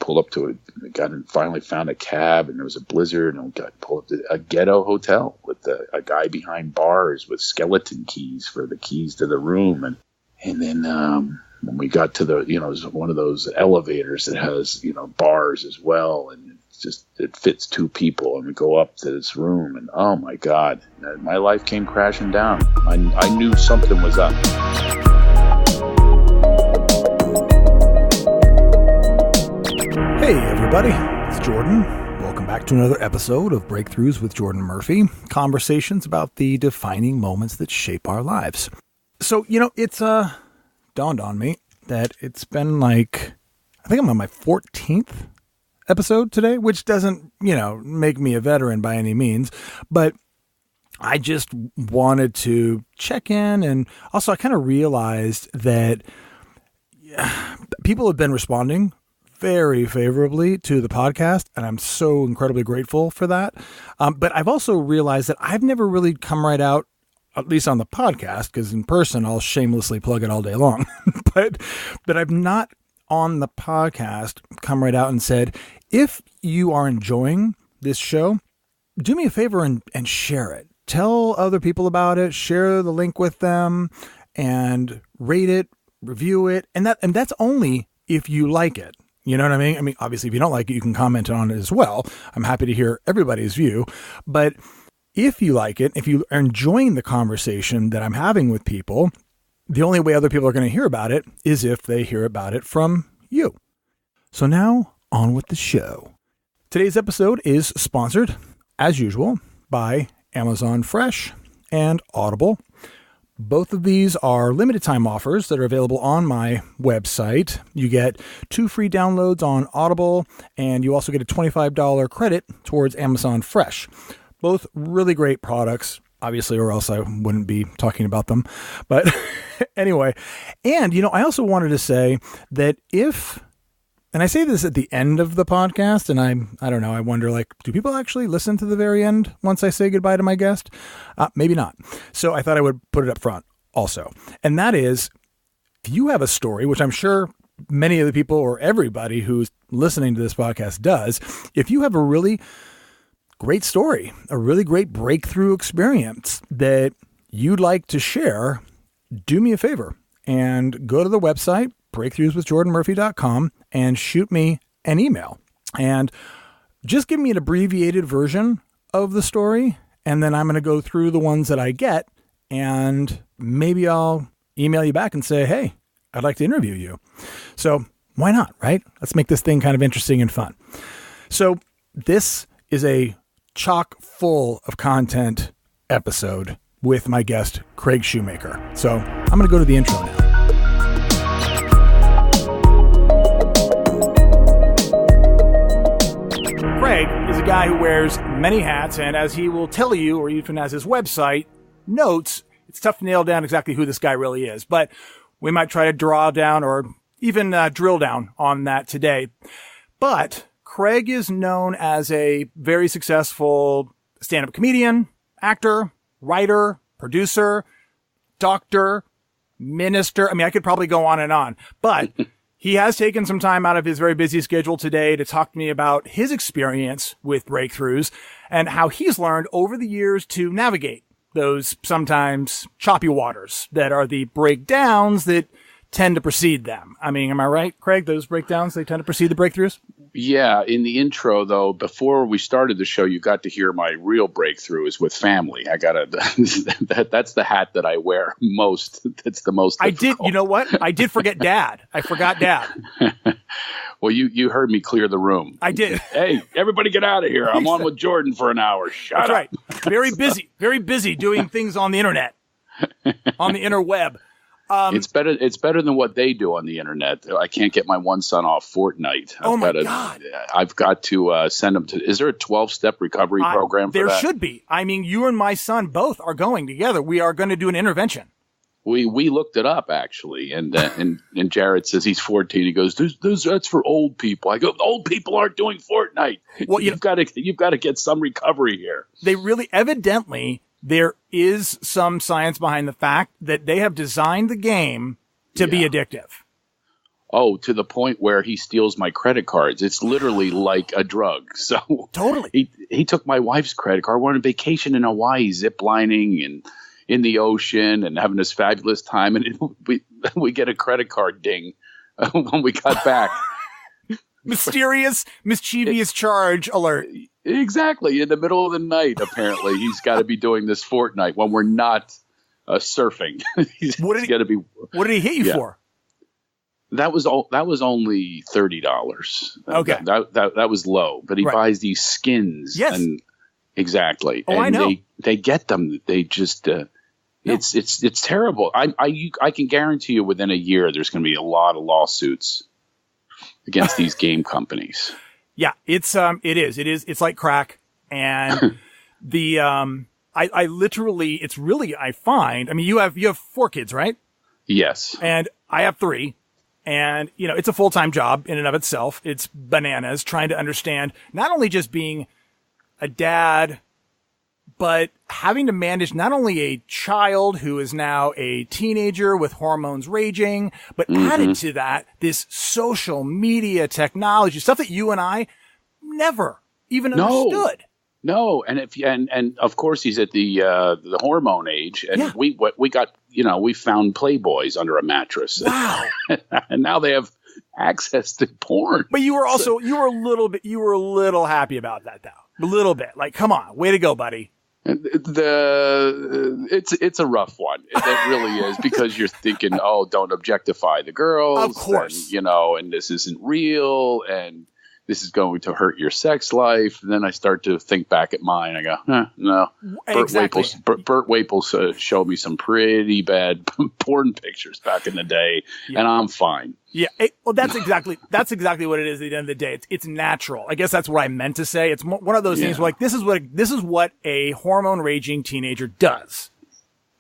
pulled up to finally found a cab, and there was a blizzard, and got pulled up to a ghetto hotel with a guy behind bars with skeleton keys for the keys to the room. And then when we got to it was one of those elevators that has, bars as well. And it fits two people. And we go up to this room, and oh my God, my life came crashing down. I knew something was up. Hey everybody, it's Jordan. Welcome back to another episode of Breakthroughs with Jordan Murphy. Conversations about the defining moments that shape our lives. So, it's dawned on me that it's been I think I'm on my 14th episode today, which doesn't, make me a veteran by any means, but I just wanted to check in. And also I kind of realized that people have been responding very favorably to the podcast, and I'm so incredibly grateful for that. But I've also realized that I've never really come right out, at least on the podcast, because in person I'll shamelessly plug it all day long. but I've not on the podcast come right out and said, if you are enjoying this show, do me a favor and share it. Tell other people about it, share the link with them, and rate it, review it. And that's only if you like it. You know what I mean? I mean, obviously, if you don't like it, you can comment on it as well. I'm happy to hear everybody's view. But if you like it, if you are enjoying the conversation that I'm having with people, the only way other people are going to hear about it is if they hear about it from you. So now, on with the show. Today's episode is sponsored, as usual, by Amazon Fresh and Audible. Both of these are limited time offers that are available on my website. You get 2 free downloads on Audible, and you also get a $25 credit towards Amazon Fresh. Both really great products, obviously, or else I wouldn't be talking about them. But anyway, and I also wanted to say that and I say this at the end of the podcast, and I don't know, I wonder, do people actually listen to the very end once I say goodbye to my guest? Maybe not. So I thought I would put it up front also. And that is, if you have a story, which I'm sure many of the people or everybody who's listening to this podcast does, if you have a really great story, a really great breakthrough experience that you'd like to share, do me a favor and go to the website, breakthroughswithjordanmurphy.com, and shoot me an email. And just give me an abbreviated version of the story, and then I'm going to go through the ones that I get, and maybe I'll email you back and say, hey, I'd like to interview you. So why not, right? Let's make this thing kind of interesting and fun. So this is a chock full of content episode with my guest, Craig Shoemaker. So I'm going to go to the intro now. Craig is a guy who wears many hats, and as he will tell you, or even as his website notes, it's tough to nail down exactly who this guy really is. But we might try to draw down or even drill down on that today. But Craig is known as a very successful stand-up comedian, actor, writer, producer, doctor, minister. I mean, I could probably go on and on, but he has taken some time out of his very busy schedule today to talk to me about his experience with breakthroughs and how he's learned over the years to navigate those sometimes choppy waters that are the breakdowns that tend to precede them. I mean, am I right, Craig? Those breakdowns, they tend to precede the breakthroughs? Yeah. In the intro, though, before we started the show, you got to hear my real breakthrough is with family. That's the hat that I wear most. That's the most difficult. You know what? I did forget Dad. I forgot Dad. Well, you heard me clear the room. I did. Hey, everybody get out of here. I'm on with Jordan for an hour. Shut up. That's right. Very busy doing things on the internet, on the interweb. It's better than what they do on the internet. I can't get my one son off FORTNIGHT. God. I've got to send him to. Is there a 12-step recovery program for that? There should be. I mean, you and my son both are going together. We are going to do an intervention. We looked it up actually, and Jared says he's 14. He goes, that's for old people. I go, old people aren't doing FORTNIGHT. Well, you've got to get some recovery here. They really evidently. There is some science behind the fact that they have designed the game to be addictive. Oh, to the point where he steals my credit cards. It's literally like a drug. So Totally. he took my wife's credit card. We're on a vacation in Hawaii, zip lining and in the ocean and having this fabulous time. And we get a credit card ding when we got back. Mysterious, mischievous charge alert. Exactly. In the middle of the night, apparently. He's got to be doing this FORTNIGHT when we're not surfing. What did he hit you for? That was only $30. Okay. That was low, but he buys these skins. Yes. And exactly. Oh, and I know. They get them. They just it's terrible. I can guarantee you within a year there's going to be a lot of lawsuits against these game companies. Yeah, it is. It's like crack. And I literally, it's really, I find, I mean, you have 4 kids, right? Yes. And I have 3. And, it's a full-time job in and of itself. It's bananas trying to understand not only just being a dad, but having to manage not only a child who is now a teenager with hormones raging, but added to that, this social media technology, stuff that you and I never even understood. No, and of course he's at the hormone age, and we got we found Playboys under a mattress. Wow, and now they have access to porn. But you were also you were a little happy about that though, a little bit. Like, come on, way to go, buddy. It's a rough one. It really is, because you're thinking, oh, don't objectify the girls, of course, and this isn't real, and this is going to hurt your sex life. And then I start to think back at mine. I go, no. Exactly. Burt Waples showed me some pretty bad porn pictures back in the day, and I'm fine. Yeah. Well, that's exactly what it is at the end of the day. It's natural. I guess that's what I meant to say. It's one of those things where, like, this is what a hormone raging teenager does.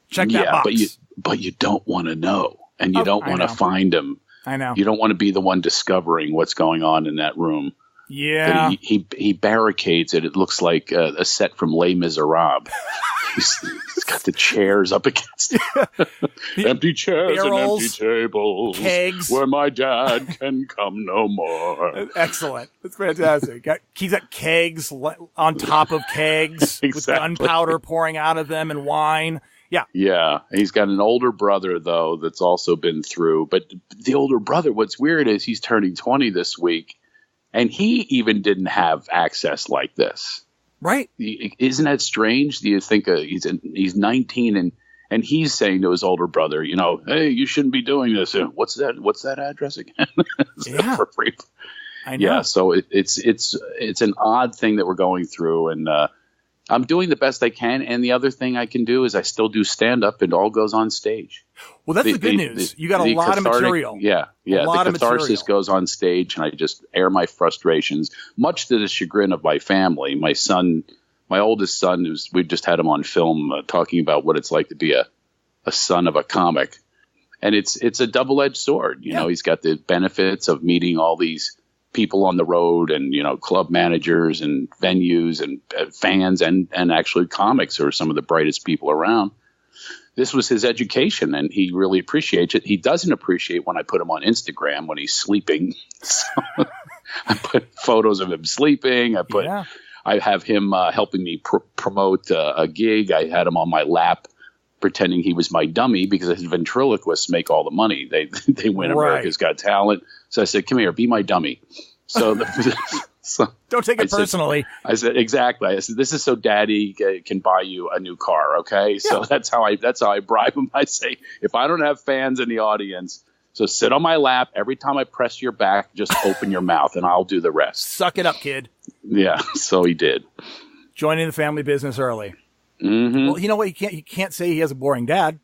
Check that box. But you don't want to know, and you don't want to find them. I know. You don't want to be the one discovering what's going on in that room. Yeah. But he barricades it. It looks like a set from Les Miserables. He's got the chairs up against it. Empty chairs barrels, and empty tables. Kegs. Where my dad can come no more. Excellent. That's fantastic. He's got kegs on top of kegs with gunpowder pouring out of them and wine. Yeah. Yeah. He's got an older brother, though, that's also been through. But the older brother, what's weird is he's turning 20 this week, and he even didn't have access like this. Right. Isn't that strange? Do you think he's 19 and he's saying to his older brother, hey, you shouldn't be doing this. What's that address again? Yeah. For free. I know. Yeah. So it's an odd thing that we're going through, and I'm doing the best I can, and the other thing I can do is I still do stand-up. It all goes on stage. Well, that's the good news. You got a lot of material. Yeah. The catharsis goes on stage, and I just air my frustrations, much to the chagrin of my family. My son, my oldest son, we've just had him on film talking about what it's like to be a son of a comic. And it's a double-edged sword. He's got the benefits of meeting all these people on the road and, club managers and venues and fans and actually comics who are some of the brightest people around. This was his education, and he really appreciates it. He doesn't appreciate when I put him on Instagram when he's sleeping. So I put photos of him sleeping. I have him helping me promote a gig. I had him on my lap pretending he was my dummy because his ventriloquists make all the money. They win America's Got Talent. So I said, come here, be my dummy. So, don't take it personally. I said, exactly. I said, this is so daddy can buy you a new car. Okay. Yeah. So that's how I bribe him. I say, if I don't have fans in the audience, so sit on my lap. Every time I press your back, just open your mouth and I'll do the rest. Suck it up, kid. Yeah. So he did. Joining the family business early. Mm-hmm. Well, you know what? You can't say he has a boring dad.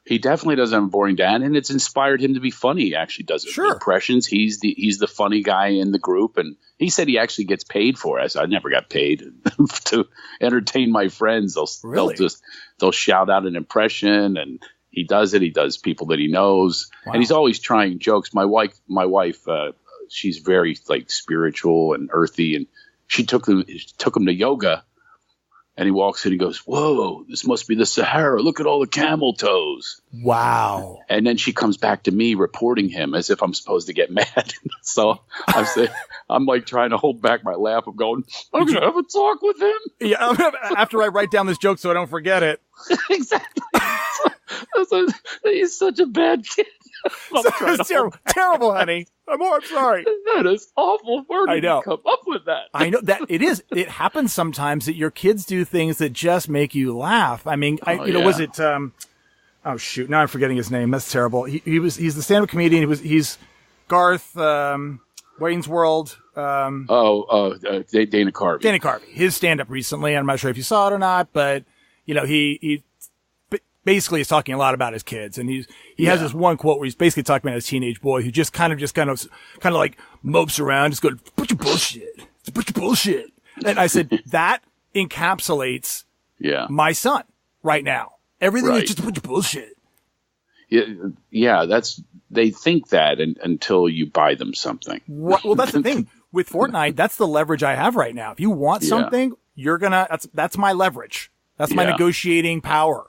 He definitely doesn't have a boring dad, and it's inspired him to be funny. He actually does impressions. He's the funny guy in the group, and he said he actually gets paid for it. I never got paid to entertain my friends. They'll shout out an impression, and he does it. He does people that he knows, and he's always trying jokes. My wife, she's very spiritual and earthy, and she took him to yoga And he walks in and goes, whoa, this must be the Sahara. Look at all the camel toes. Wow. And then she comes back to me reporting him as if I'm supposed to get mad. So I'm like trying to hold back my laugh. I'm going, I'm going to have a talk with him. Yeah, after I write down this joke so I don't forget it. Exactly. He's such a bad kid. It's terrible, honey. I'm sorry. That is awful. Where did you come up with that? I know that it is. It happens sometimes that your kids do things that just make you laugh. I mean, was it? Oh shoot! Now I'm forgetting his name. That's terrible. He's the stand-up comedian. He's Garth, Wayne's World. Dana Carvey. Dana Carvey. His stand-up recently. I'm not sure if you saw it or not, but he basically is talking a lot about his kids, and he has this one quote where he's basically talking about his teenage boy who just kind of like mopes around, just going, "Put your bullshit, put your bullshit." And I said that encapsulates my son right now. Everything is just put your bullshit. Yeah, they think that until you buy them something. Well, that's the thing with Fortnite. That's the leverage I have right now. If you want something, that's my leverage. That's my negotiating power.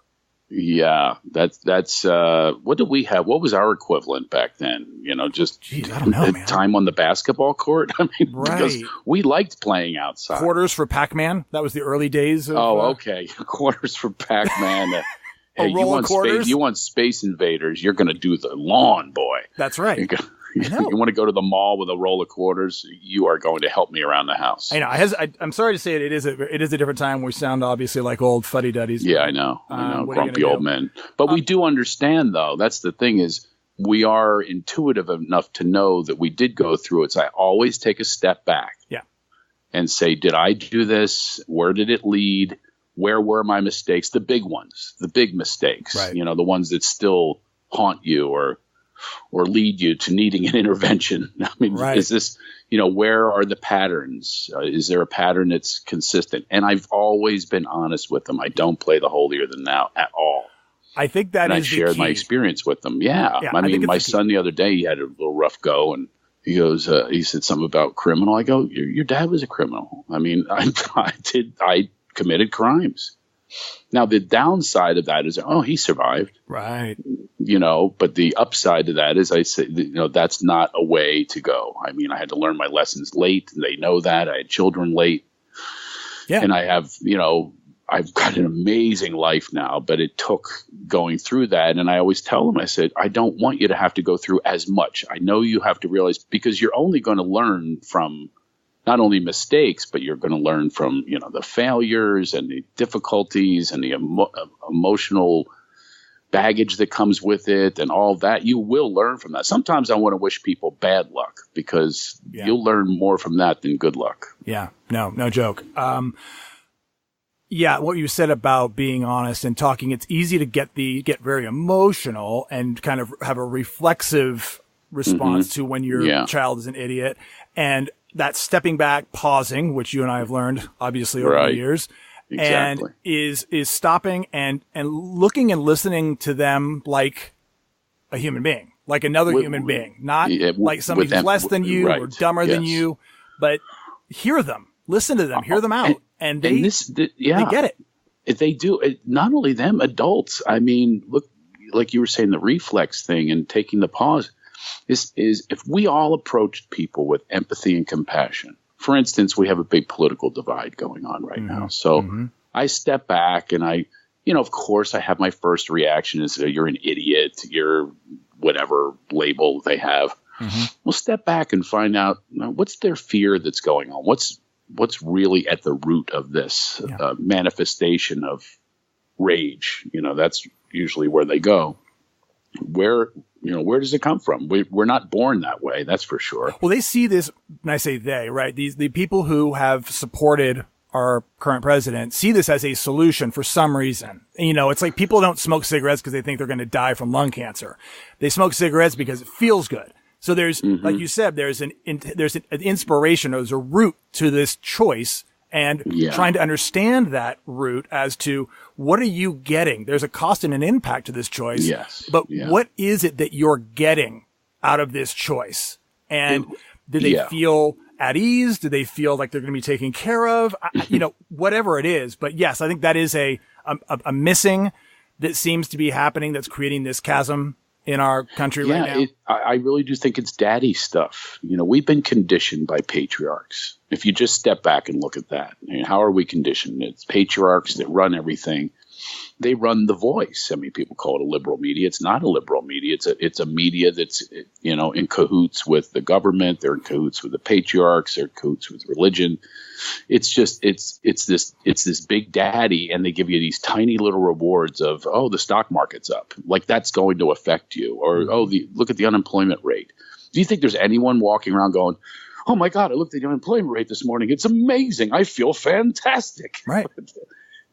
Yeah, that's what do we have? What was our equivalent back then? Jeez, I don't know, man. Time on the basketball court. I mean, because we liked playing outside. Quarters for Pac-Man. That was the early days. Okay, quarters for Pac-Man. Hey, you want Space Invaders? You're going to do the lawn, boy. That's right. You want to go to the mall with a roll of quarters? You are going to help me around the house. I know. I'm sorry to say it is a different time. We sound obviously like old fuddy-duddies. Yeah, I know. Grumpy old men. But we do understand, though. That's the thing is we are intuitive enough to know that we did go through it. So I always take a step back and say, did I do this? Where did it lead? Where were my mistakes? The big ones, the big mistakes, right. The ones that still haunt you or lead you to needing an intervention. I mean, is this, where are the patterns? Is there a pattern that's consistent? And I've always been honest with them. I don't play the holier than thou at all. I think that I shared my experience with them. Yeah. I mean, my son the other day, he had a little rough go and he goes, he said something about criminal. I go, your dad was a criminal. I mean, I committed crimes. Now, the downside of that is, he survived. Right. But the upside to that is I say, that's not a way to go. I mean, I had to learn my lessons late. They know that. I had children late. Yeah. And I have, I've got an amazing life now, but it took going through that. And I always tell them, I said, I don't want you to have to go through as much. I know you have to realize because you're only going to learn from not only mistakes, but you're going to learn from, the failures and the difficulties and the emotional baggage that comes with it and all that. You will learn from that. Sometimes I want to wish people bad luck because you'll learn more from that than good luck. Yeah, no joke. What you said about being honest and talking, it's easy to get very emotional and kind of have a reflexive response to when your child is an idiot. And that stepping back, pausing, which you and I have learned obviously over the years, and is stopping and looking and listening to them like a human being, like another human being, not like somebody who's less than you or dumber than you, but hear them, listen to them, hear them out, and they get it. If they do, not only them, adults. I mean, look, like you were saying, the reflex thing and taking the pause. Is if we all approached people with empathy and compassion. For instance, we have a big political divide going on right now. So I step back and I, of course I have my first reaction is you're an idiot, you're whatever label they have. We'll step back and find out what's their fear that's going on. What's really at the root of this manifestation of rage. That's usually where they go. Where does it come from? We're not born that way. That's for sure. Well, they see this, and I say they, right? The people who have supported our current president see this as a solution for some reason. It's like people don't smoke cigarettes because they think they're going to die from lung cancer. They smoke cigarettes because it feels good. So there's, like you said, there's an inspiration, there's a root to this choice. And trying to understand that root as to what are you getting? There's a cost and an impact to this choice. Yes. But what is it that you're getting out of this choice? And did they feel at ease? Do they feel like they're going to be taken care of? Whatever it is. But yes, I think that is a missing that seems to be happening that's creating this chasm in our country right now. I really do think it's daddy stuff. We've been conditioned by patriarchs. If you just step back and look at that, how are we conditioned? It's patriarchs that run everything. They run The Voice. I mean, people call it a liberal media. It's not a liberal media. It's a media that's, in cahoots with the government. They're in cahoots with the patriarchs. They're in cahoots with religion. It's this big daddy, and they give you these tiny little rewards of, oh, the stock market's up. Like that's going to affect you. Or, look at the unemployment rate. Do you think there's anyone walking around going, oh my God, I looked at the unemployment rate this morning. It's amazing. I feel fantastic. Right.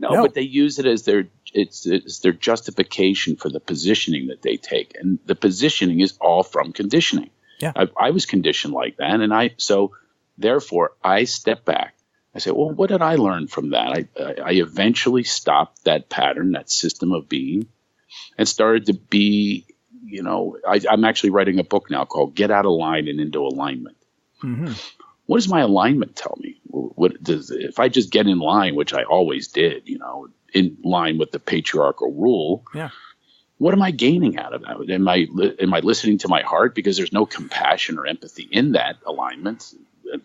No, but they use it as their justification for the positioning that they take, and the positioning is all from conditioning. Yeah, I was conditioned like that, and so therefore I step back. I say, well, what did I learn from that? I eventually stopped that pattern, that system of being, and started to be. I'm actually writing a book now called "Get Out of Line and Into Alignment." Mm-hmm. What does my alignment tell me? If I just get in line, which I always did, in line with the patriarchal rule, what am I gaining out of that? Am I listening to my heart? Because there's no compassion or empathy in that alignment,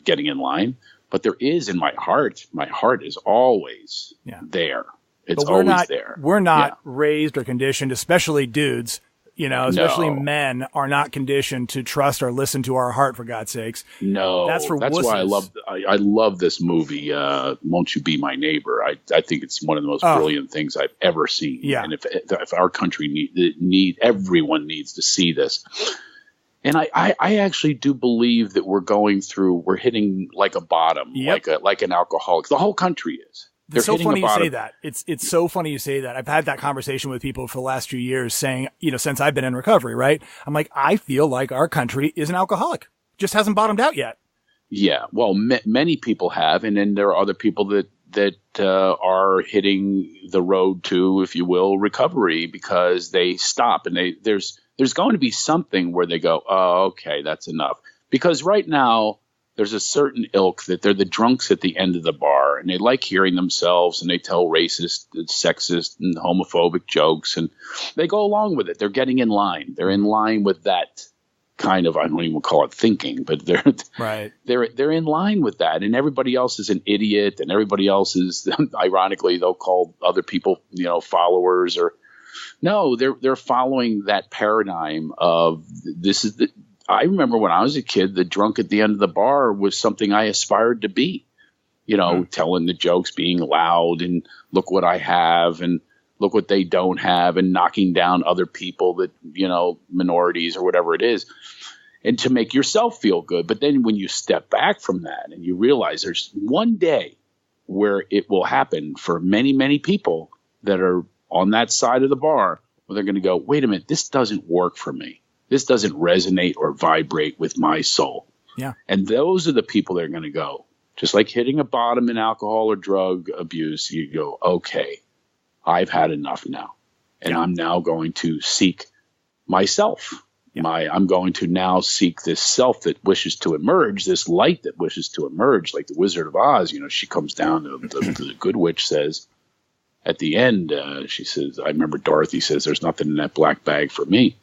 getting in line. But there is in my heart. My heart is always there. It's always there. We're not raised or conditioned, especially dudes. Especially men are not conditioned to trust or listen to our heart, for God's sakes. No, that's why I love this movie. Won't You Be My Neighbor? I think it's one of the most brilliant things I've ever seen. Yeah. And if our country everyone needs to see this. And I actually do believe that we're hitting like a bottom, like an alcoholic. The whole country is. It's so funny you say that. It's so funny you say that. I've had that conversation with people for the last few years saying, since I've been in recovery, right? I'm like, I feel like our country is an alcoholic. Just hasn't bottomed out yet. Yeah. Well, many people have. And then there are other people that are hitting the road to, if you will, recovery because they stop and there's going to be something where they go, oh, okay, that's enough. Because right now, there's a certain ilk that they're the drunks at the end of the bar, and they like hearing themselves, and they tell racist, sexist, and homophobic jokes, and they go along with it. They're getting in line. They're in line with that kind of, I don't even call it thinking, but they're in line with that, and everybody else is an idiot, and everybody else is, ironically, they'll call other people, followers, or no, they're following that paradigm of this is the. I remember when I was a kid, the drunk at the end of the bar was something I aspired to be, telling the jokes, being loud and look what I have and look what they don't have and knocking down other people that, minorities or whatever it is, and to make yourself feel good. But then when you step back from that and you realize there's one day where it will happen for many, many people that are on that side of the bar where they're going to go, wait a minute, this doesn't work for me. This doesn't resonate or vibrate with my soul. Yeah. And those are the people that are going to go, just like hitting a bottom in alcohol or drug abuse. You go, okay, I've had enough now. And I'm now going to seek myself. Yeah. I'm going to now seek this self that wishes to emerge, this light that wishes to emerge, like the Wizard of Oz. She comes down, the good witch says, at the end, she says, I remember Dorothy says, there's nothing in that black bag for me.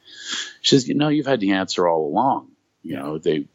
She says, you've had the answer all along.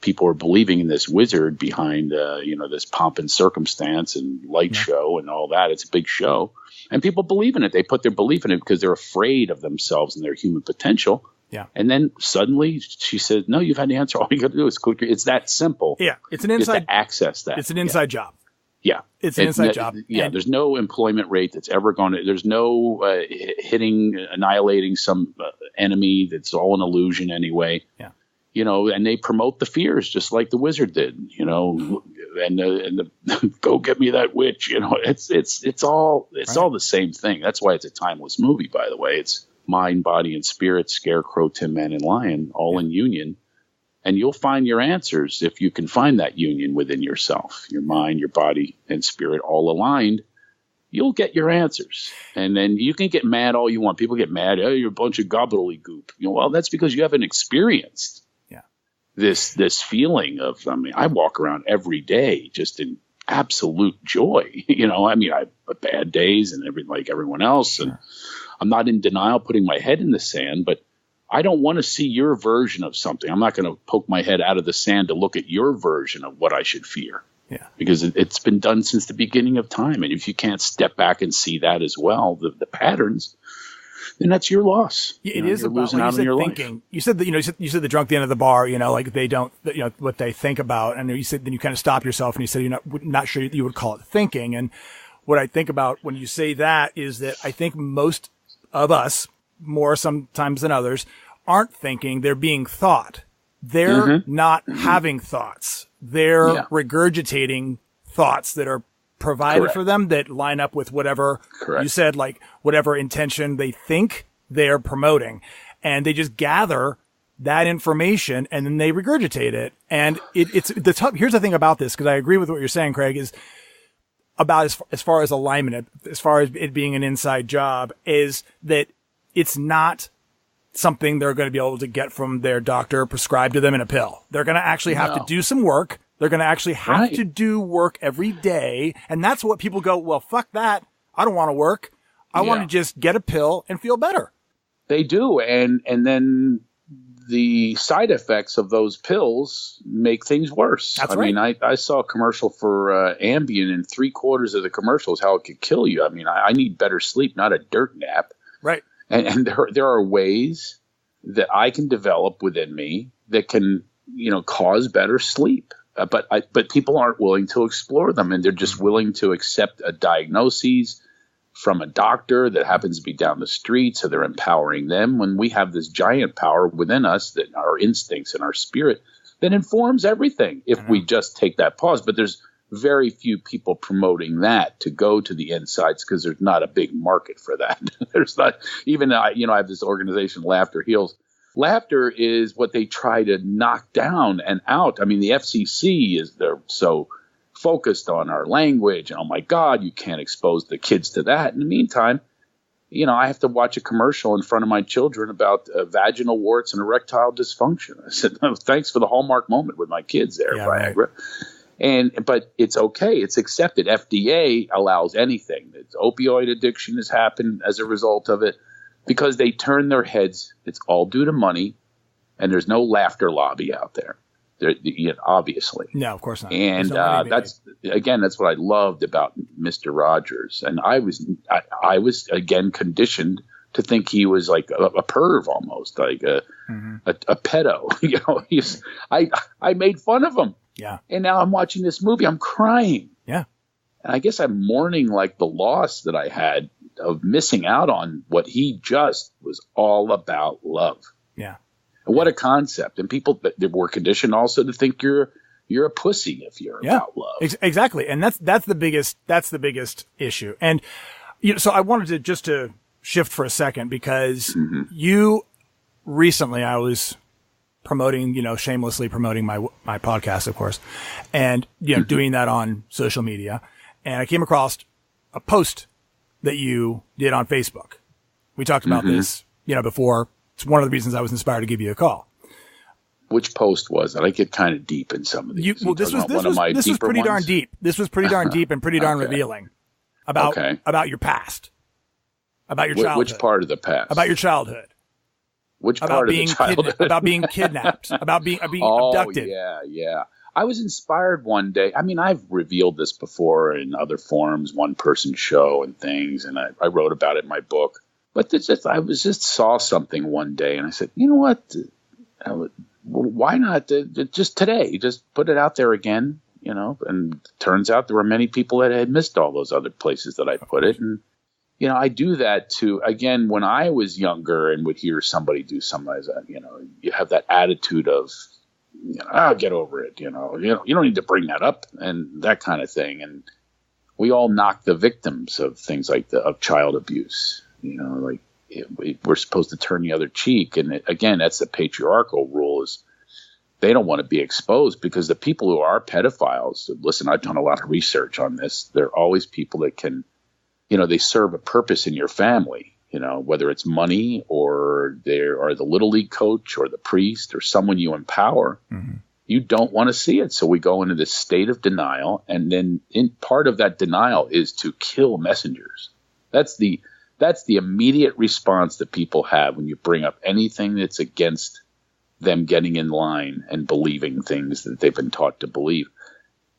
People are believing in this wizard behind, this pomp and circumstance and light show and all that. It's a big show. And people believe in it. They put their belief in it because they're afraid of themselves and their human potential. Yeah. And then suddenly she says, no, you've had the answer. All you got to do is click. It's that simple. Yeah. It's an inside to access that. It's an inside job. Yeah. It's an inside job. Yeah. There's no employment rate that's ever going to, there's no annihilating some enemy that's all an illusion anyway. Yeah. And they promote the fears just like the wizard did, and the go get me that witch, it's all the same thing. That's why it's a timeless movie, by the way. It's mind, body, and spirit, scarecrow, Tin Man, and lion, all in union. And you'll find your answers if you can find that union within yourself, your mind, your body, and spirit all aligned. You'll get your answers. And then you can get mad all you want. People get mad. Oh, you're a bunch of gobbledygook. Well, that's because you haven't experienced. Yeah. this feeling of, I mean, I walk around every day just in absolute joy. I mean, I have bad days and like everyone else. And I'm not in denial, putting my head in the sand, but I don't want to see your version of something. I'm not going to poke my head out of the sand to look at your version of what I should fear. Yeah. Because it's been done since the beginning of time. And if you can't step back and see that as well, the patterns, then that's your loss. It is you're about losing out on your thinking. life. You said that, you said the drunk at the end of the bar, like they don't, what they think about. And you said, then you kind of stop yourself and you said, you're not sure you would call it thinking. And what I think about when you say that is that I think most of us, more sometimes than others, aren't thinking, they're being thought. They're not having thoughts. They're regurgitating thoughts that are provided for them that line up with whatever you said, like whatever intention they think they're promoting. And they just gather that information and then they regurgitate it. And it's the tough. Here's the thing about this, because I agree with what you're saying, Craig, is about as far as alignment, as far as it being an inside job, is that it's not something they're going to be able to get from their doctor prescribed to them in a pill. They're going to actually have to do some work. They're going to actually have to do work every day. And that's what people go, well, fuck that. I don't want to work. I want to just get a pill and feel better. They do. And then the side effects of those pills make things worse. That's I mean, I saw a commercial for Ambien, and 3/4 of the commercial is how it could kill you. I mean, I need better sleep, not a dirt nap. Right. And there are ways that I can develop within me that can, cause better sleep. But people aren't willing to explore them, and they're just willing to accept a diagnosis from a doctor that happens to be down the street. So they're empowering them when we have this giant power within us, that our instincts and our spirit, that informs everything if we just take that pause. But there's very few people promoting that to go to the insides, because there's not a big market for that. There's not even, I have this organization, Laughter Heals. Laughter is what they try to knock down and out. I mean, the FCC they're so focused on our language, and oh my God, you can't expose the kids to that. In the meantime, I have to watch a commercial in front of my children about vaginal warts and erectile dysfunction. I said, no, thanks for the Hallmark moment with my kids there, Viagra. Right. But it's okay. It's accepted. FDA allows anything. Opioid addiction has happened as a result of it, because they turn their heads. It's all due to money, and there's no laughter lobby out there. Obviously. No, of course not. And that's what I loved about Mr. Rogers. And I was again conditioned to think he was like a perv, almost like a pedo. I made fun of him. Yeah. And now I'm watching this movie. I'm crying. Yeah. And I guess I'm mourning like the loss that I had of missing out on what he just was all about, love. Yeah. And what a concept. And people that were conditioned also to think you're a pussy if you're about love. Exactly. And that's the biggest issue. And so I wanted to shift for a second, because you recently, I was promoting, shamelessly promoting my podcast, of course, and, doing that on social media. And I came across a post that you did on Facebook. We talked about this, before. It's one of the reasons I was inspired to give you a call. Which post was it? I get kind of deep in some of these. This was pretty darn deep. This was pretty darn deep and pretty darn revealing about your past, about your childhood. Which part of the past? About your childhood. Which part of the childhood? About being kidnapped, about being abducted. Yeah. I was inspired one day. I mean, I've revealed this before in other forums, one-person show and things, and I wrote about it in my book. But I just saw something one day, and I said, you know what? Why not just today? Just put it out there again, And it turns out there were many people that had missed all those other places that I put it, and I do that again, when I was younger and would hear somebody do something like that, you have that attitude of, get over it, you don't need to bring that up and that kind of thing. And we all knock the victims of things like of child abuse, we're supposed to turn the other cheek. And again, that's the patriarchal rule, is they don't want to be exposed, because the people who are pedophiles, listen, I've done a lot of research on this. They're always people that can, they serve a purpose in your family. whether it's money or the little league coach or the priest or someone you empower. Mm-hmm. You don't want to see it. So we go into this state of denial. And then part of that denial is to kill messengers. That's the immediate response that people have when you bring up anything that's against them getting in line and believing things that they've been taught to believe.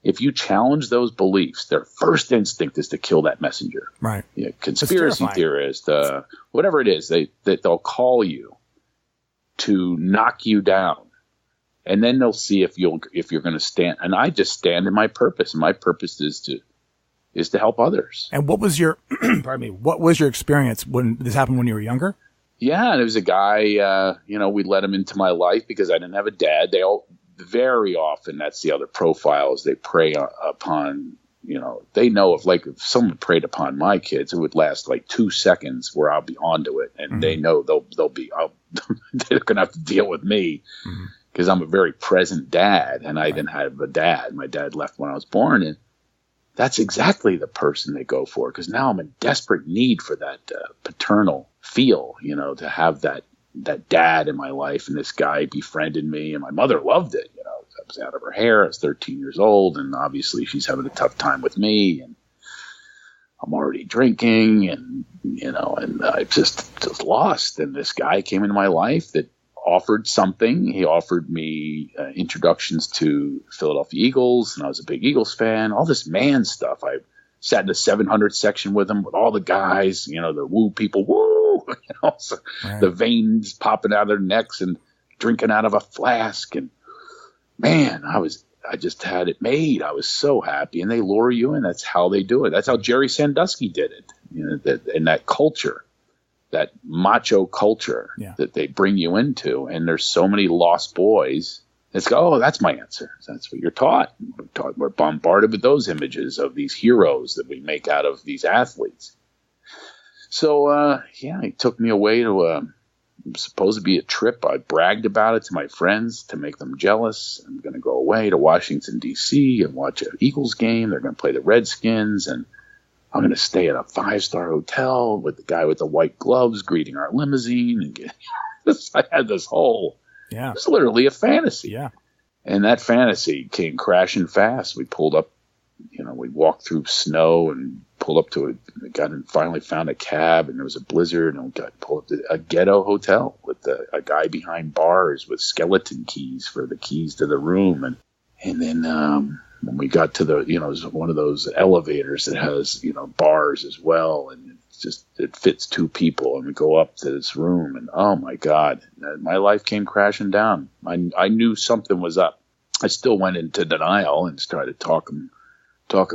If you challenge those beliefs, their first instinct is to kill that messenger. Right. Conspiracy theorist, whatever it is, they'll call you to knock you down. And then they'll see if you're going to stand. And I just stand in my purpose. And my purpose is to help others. And what was your, what was your experience when this happened when you were younger? Yeah, there was a guy, we let him into my life because I didn't have a dad. Very often, that's the other profiles they prey upon. They know if someone preyed upon my kids, it would last like 2 seconds where I'll be onto it. And they know they'll be, they're going to have to deal with me. Mm-hmm. Because I'm a very present dad, and I didn't have a dad. My dad left when I was born, and that's exactly the person they go for. Because now I'm in desperate need for that paternal feel, to have that dad in my life. And this guy befriended me, and my mother loved it. I was out of her hair. I was 13 years old, and obviously she's having a tough time with me, and I'm already drinking, and I just lost. And this guy came into my life that offered something. He offered me introductions to Philadelphia Eagles, and I was a big Eagles fan. All this man stuff. I sat in the 700 section with him, with all the guys, the woo people, woo, so the veins popping out of their necks and drinking out of a flask. And man, I just had it made. I was so happy. And they lure you in. That's how they do it. That's how Jerry Sandusky did it. In that culture. That macho culture that they bring you into. And there's so many lost boys. It's that's my answer. That's what you're taught. We're bombarded with those images of these heroes that we make out of these athletes. So, he took me away to supposed to be a trip. I bragged about it to my friends to make them jealous. I'm going to go away to Washington, D.C. and watch an Eagles game. They're going to play the Redskins, and I'm going to stay at a 5-star hotel with the guy with the white gloves greeting our limousine. And I had this whole, it was literally a fantasy. Yeah. And that fantasy came crashing fast. We pulled up, we walked through snow and pulled up to finally found a cab, and there was a blizzard, and we pulled up to a ghetto hotel with a guy behind bars with skeleton keys for the keys to the room. And then, when we got to the, it was one of those elevators that has, bars as well. And it fits 2 people. And we go up to this room, and oh my God, my life came crashing down. I knew something was up. I still went into denial and started talk him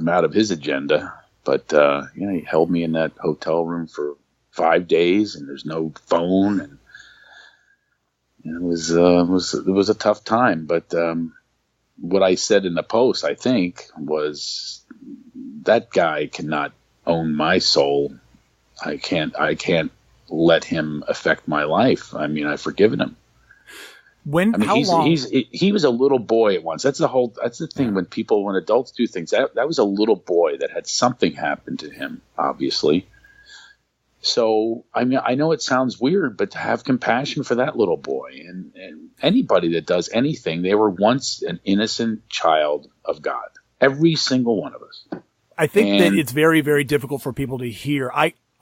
out of his agenda. But, he held me in that hotel room for 5 days, and there's no phone. And it was a tough time. But, what I said in the post, I think, was that guy cannot own my soul. I can't let him affect my life. I mean, I've forgiven him. How long? He was a little boy at once. That's the thing when adults do things. That was a little boy that had something happen to him, obviously. So, I mean, I know it sounds weird, but to have compassion for that little boy and anybody that does anything, they were once an innocent child of God. Every single one of us. I think that it's very, very difficult for people to hear.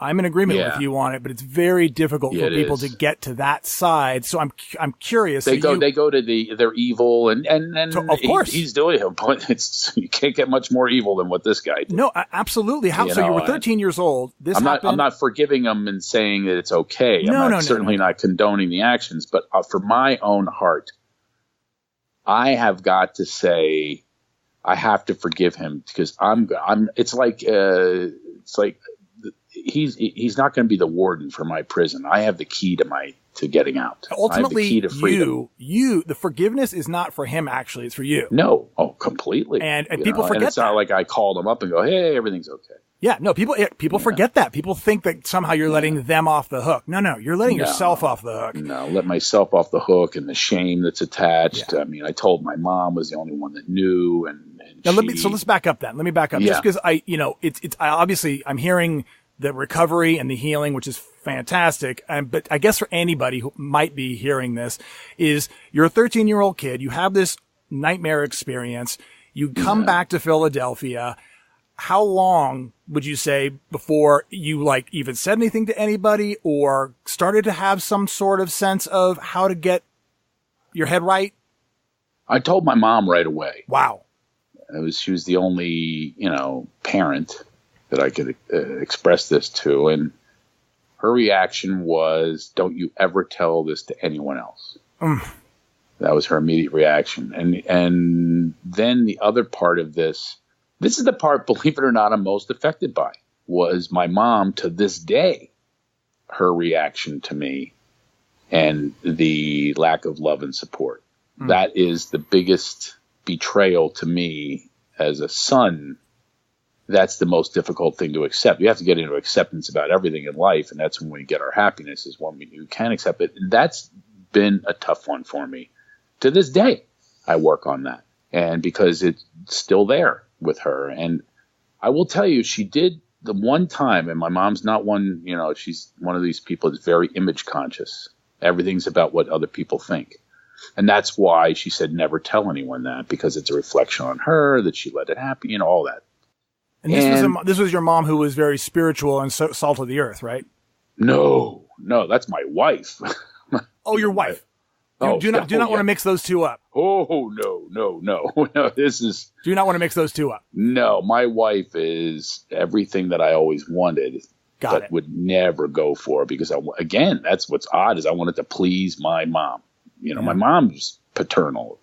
I'm in agreement with you on it, but it's very difficult for people to get to that side. So I'm curious. They go to they're evil and of course he's doing it, but you can't get much more evil than what this guy did. No, absolutely. You were 13 years old. I'm not forgiving him and saying that it's okay. I'm certainly not condoning the actions, but for my own heart, I have got to say I have to forgive him because it's like he's not going to be the warden for my prison. I have the key to getting out. Ultimately, I have the key to freedom. The forgiveness is not for him. Actually, it's for you. No, completely. And people forget. And it's not like I called him up and go, "Hey, everything's okay." Yeah, no, people forget that. People think that somehow you're letting them off the hook. No, you're letting yourself off the hook. No, let myself off the hook and the shame that's attached. Yeah. I mean, I told my mom was the only one that knew, and now let's back up then. Let me back up just because I'm hearing the recovery and the healing, which is fantastic. But I guess for anybody who might be hearing this is you're a 13-year-old kid. You have this nightmare experience. You come back to Philadelphia. How long would you say before you like even said anything to anybody or started to have some sort of sense of how to get your head right? I told my mom right away. Wow. She was the only, parent that I could express this to. And her reaction was, don't you ever tell this to anyone else. That was her immediate reaction. And then the other part of this is the part, believe it or not, I'm most affected by, was my mom to this day, her reaction to me and the lack of love and support. That is the biggest betrayal to me as a son. That's the most difficult thing to accept. You have to get into acceptance about everything in life, and that's when we get our happiness, is when you can accept it. And that's been a tough one for me. To this day, I work on that, and because it's still there with her. And I will tell you, she did the one time, and my mom's not one, she's one of these people that's very image conscious. Everything's about what other people think. And that's why she said never tell anyone that, because it's a reflection on her, that she let it happen, all that. And this was your mom who was very spiritual and salt of the earth, right? No, that's my wife. Oh, your wife. Do not want to mix those two up. Oh, no. This is. Do not want to mix those two up. No, my wife is everything that I always wanted. Would never go for, because again, that's what's odd, is I wanted to please my mom. My mom's paternal,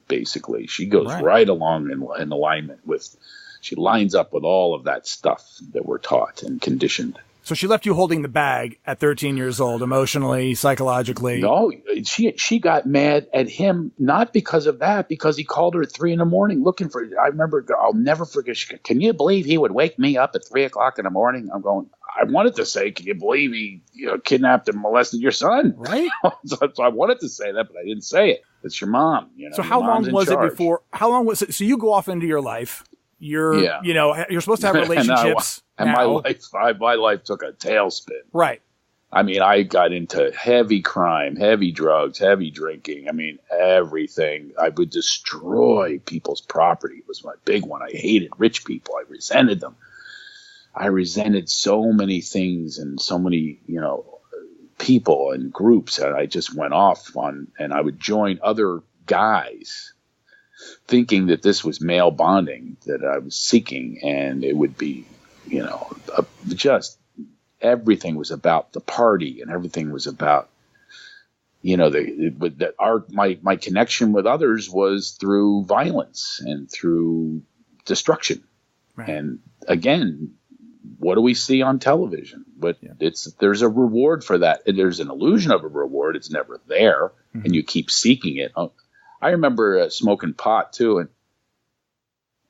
basically. She goes right along in alignment with, she lines up with all of that stuff that we're taught and conditioned. So she left you holding the bag at 13 years old, emotionally, psychologically. No, she got mad at him, not because of that, because he called her at 3 a.m. looking for, I remember, I'll never forget, can you believe he would wake me up at 3 o'clock in the morning? I'm going, I wanted to say, can you believe he kidnapped and molested your son? Right. So I wanted to say that, but I didn't say it. It's your mom. So how long was it before? How long was it? So you go off into your life. You're supposed to have relationships. and my life took a tailspin. Right. I mean, I got into heavy crime, heavy drugs, heavy drinking. I mean, everything. I would destroy people's property. It was my big one. I hated rich people. I resented them. I resented so many things and so many, people and groups that I just went off on, and I would join other guys thinking that this was male bonding that I was seeking, and it would be, just everything was about the party, and everything was about, my connection with others was through violence and through destruction. Right. And again, what do we see on television? But there's a reward for that. And there's an illusion of a reward. It's never there, and you keep seeking it. I remember smoking pot too, and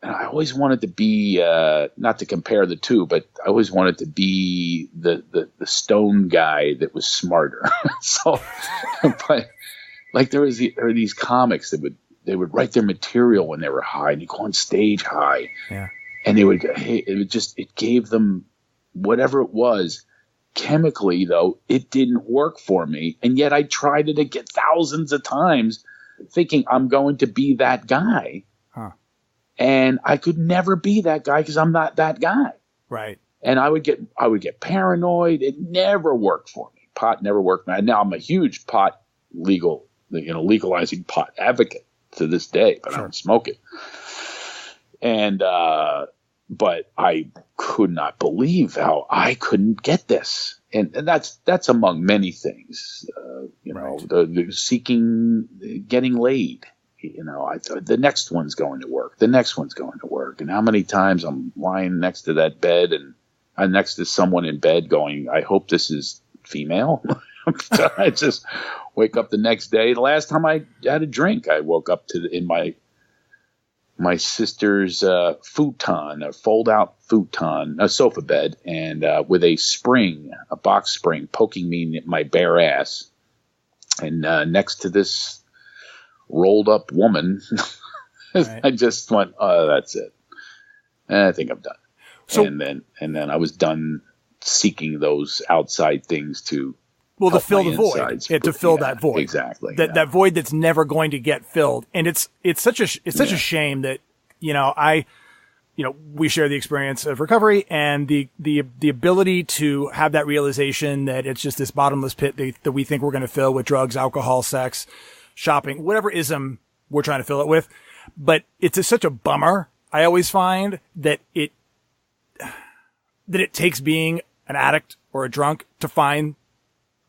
I always wanted to be not to compare the two, but I always wanted to be the stone guy that was smarter. So, but like there are these comics that they would write their material when they were high, and you go on stage high, and it gave them whatever it was. Chemically, though, it didn't work for me, and yet I tried it again thousands of times, thinking I'm going to be that guy. And I could never be that guy because I'm not that guy. Right. And I would get paranoid. It never worked for me. Pot never worked. Now I'm a huge pot legalizing pot advocate to this day, but I don't smoke it. And but I could not believe how I couldn't get this. And that's among many things, the seeking, getting laid. I thought the next one's going to work. The next one's going to work. And how many times I'm lying next to that bed and I'm next to someone in bed going, I hope this is female. I just wake up the next day. The last time I had a drink, I woke up in my sister's futon, a fold-out futon, a sofa bed, and with a box spring poking me in my bare ass. And next to this rolled-up woman, right. I just went, oh, that's it. And I think I'm done. So, and then I was done seeking those outside things to to fill the void, to fill that void. Exactly. That void that's never going to get filled. And it's such a shame that, we share the experience of recovery and the ability to have that realization that it's just this bottomless pit that we think we're going to fill with drugs, alcohol, sex, shopping, whatever ism we're trying to fill it with. But it's such a bummer. I always find that it takes being an addict or a drunk to find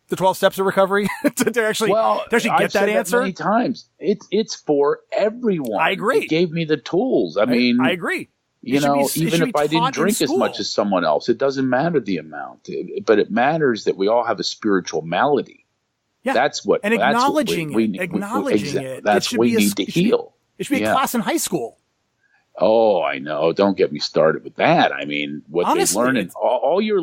the 12 steps of recovery to actually get that answer. Many times. It's for everyone. I agree. It gave me the tools. I mean, I agree. Even if I didn't drink as much as someone else, it doesn't matter the amount, but it matters that we all have a spiritual malady. Yeah. That's what, and acknowledging it. That's what we need to heal. It should be a class in high school. Oh, I know. Don't get me started with that. I mean, Honestly, they learn all you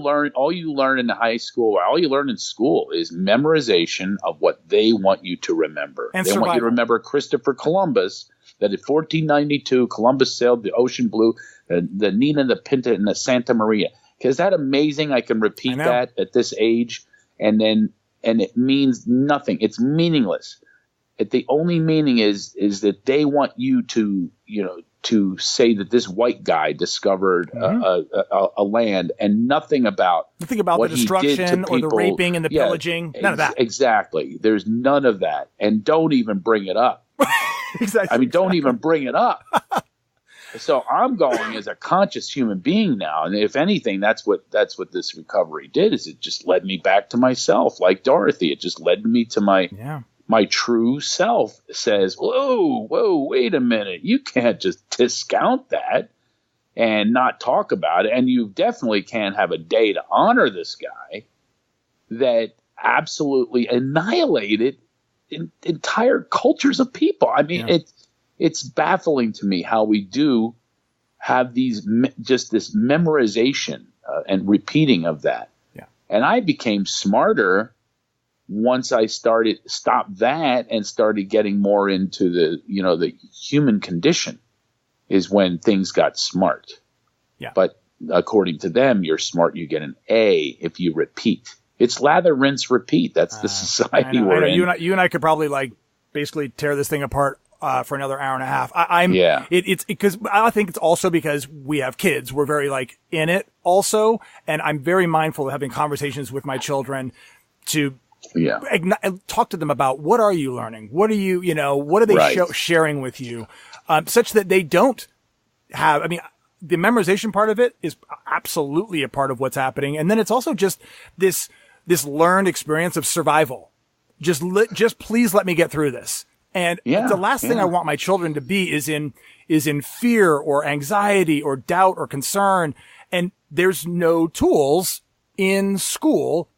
learn in high school, all you learn in school is memorization of what they want you to remember. And they want you to remember Christopher Columbus, that in 1492 Columbus sailed the ocean blue, the Nina, the Pinta, and the Santa Maria. Is that amazing? I can repeat that at this age, and it means nothing. It's meaningless. The only meaning is that they want you to to say that this white guy discovered a land, and nothing about the destruction or the raping and the pillaging. None of that. Exactly. There's none of that, and don't even bring it up. Exactly. I mean, don't even bring it up. So I'm going as a conscious human being now, and if anything, that's what this recovery did. Is it just led me back to myself, like Dorothy. It just led me to my true self. Says, whoa, wait a minute. You can't just discount that and not talk about it. And you definitely can't have a day to honor this guy that absolutely annihilated entire cultures of people. I mean, it's baffling to me how we do have this memorization and repeating of that. Yeah. And I became smarter once I stopped that and started getting more into the human condition, is when things got smart. Yeah. But according to them, you're smart. You get an A if you repeat. It's lather, rinse, repeat. That's the society we're in. You and I could probably basically tear this thing apart for another hour and a half. It's because I think it's also because we have kids. We're very in it also, and I'm very mindful of having conversations with my children to talk to them about what are you learning, what are you what are they sharing with you, such that they don't have. I mean, the memorization part of it is absolutely a part of what's happening, and then it's also just this learned experience of survival. Just please let me get through this. And the last thing I want my children to be is in fear or anxiety or doubt or concern. And there's no tools in school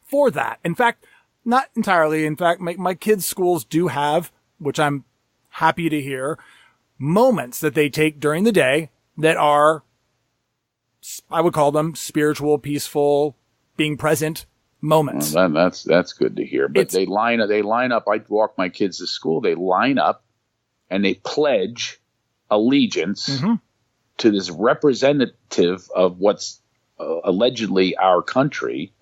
for that. In fact, not entirely. In fact, my kids' schools do have, which I'm happy to hear, moments that they take during the day that are, I would call them spiritual, peaceful, being present moments. Well, that's good to hear. But they line up. I walk my kids to school. They line up and they pledge allegiance to this representative of what's allegedly our country.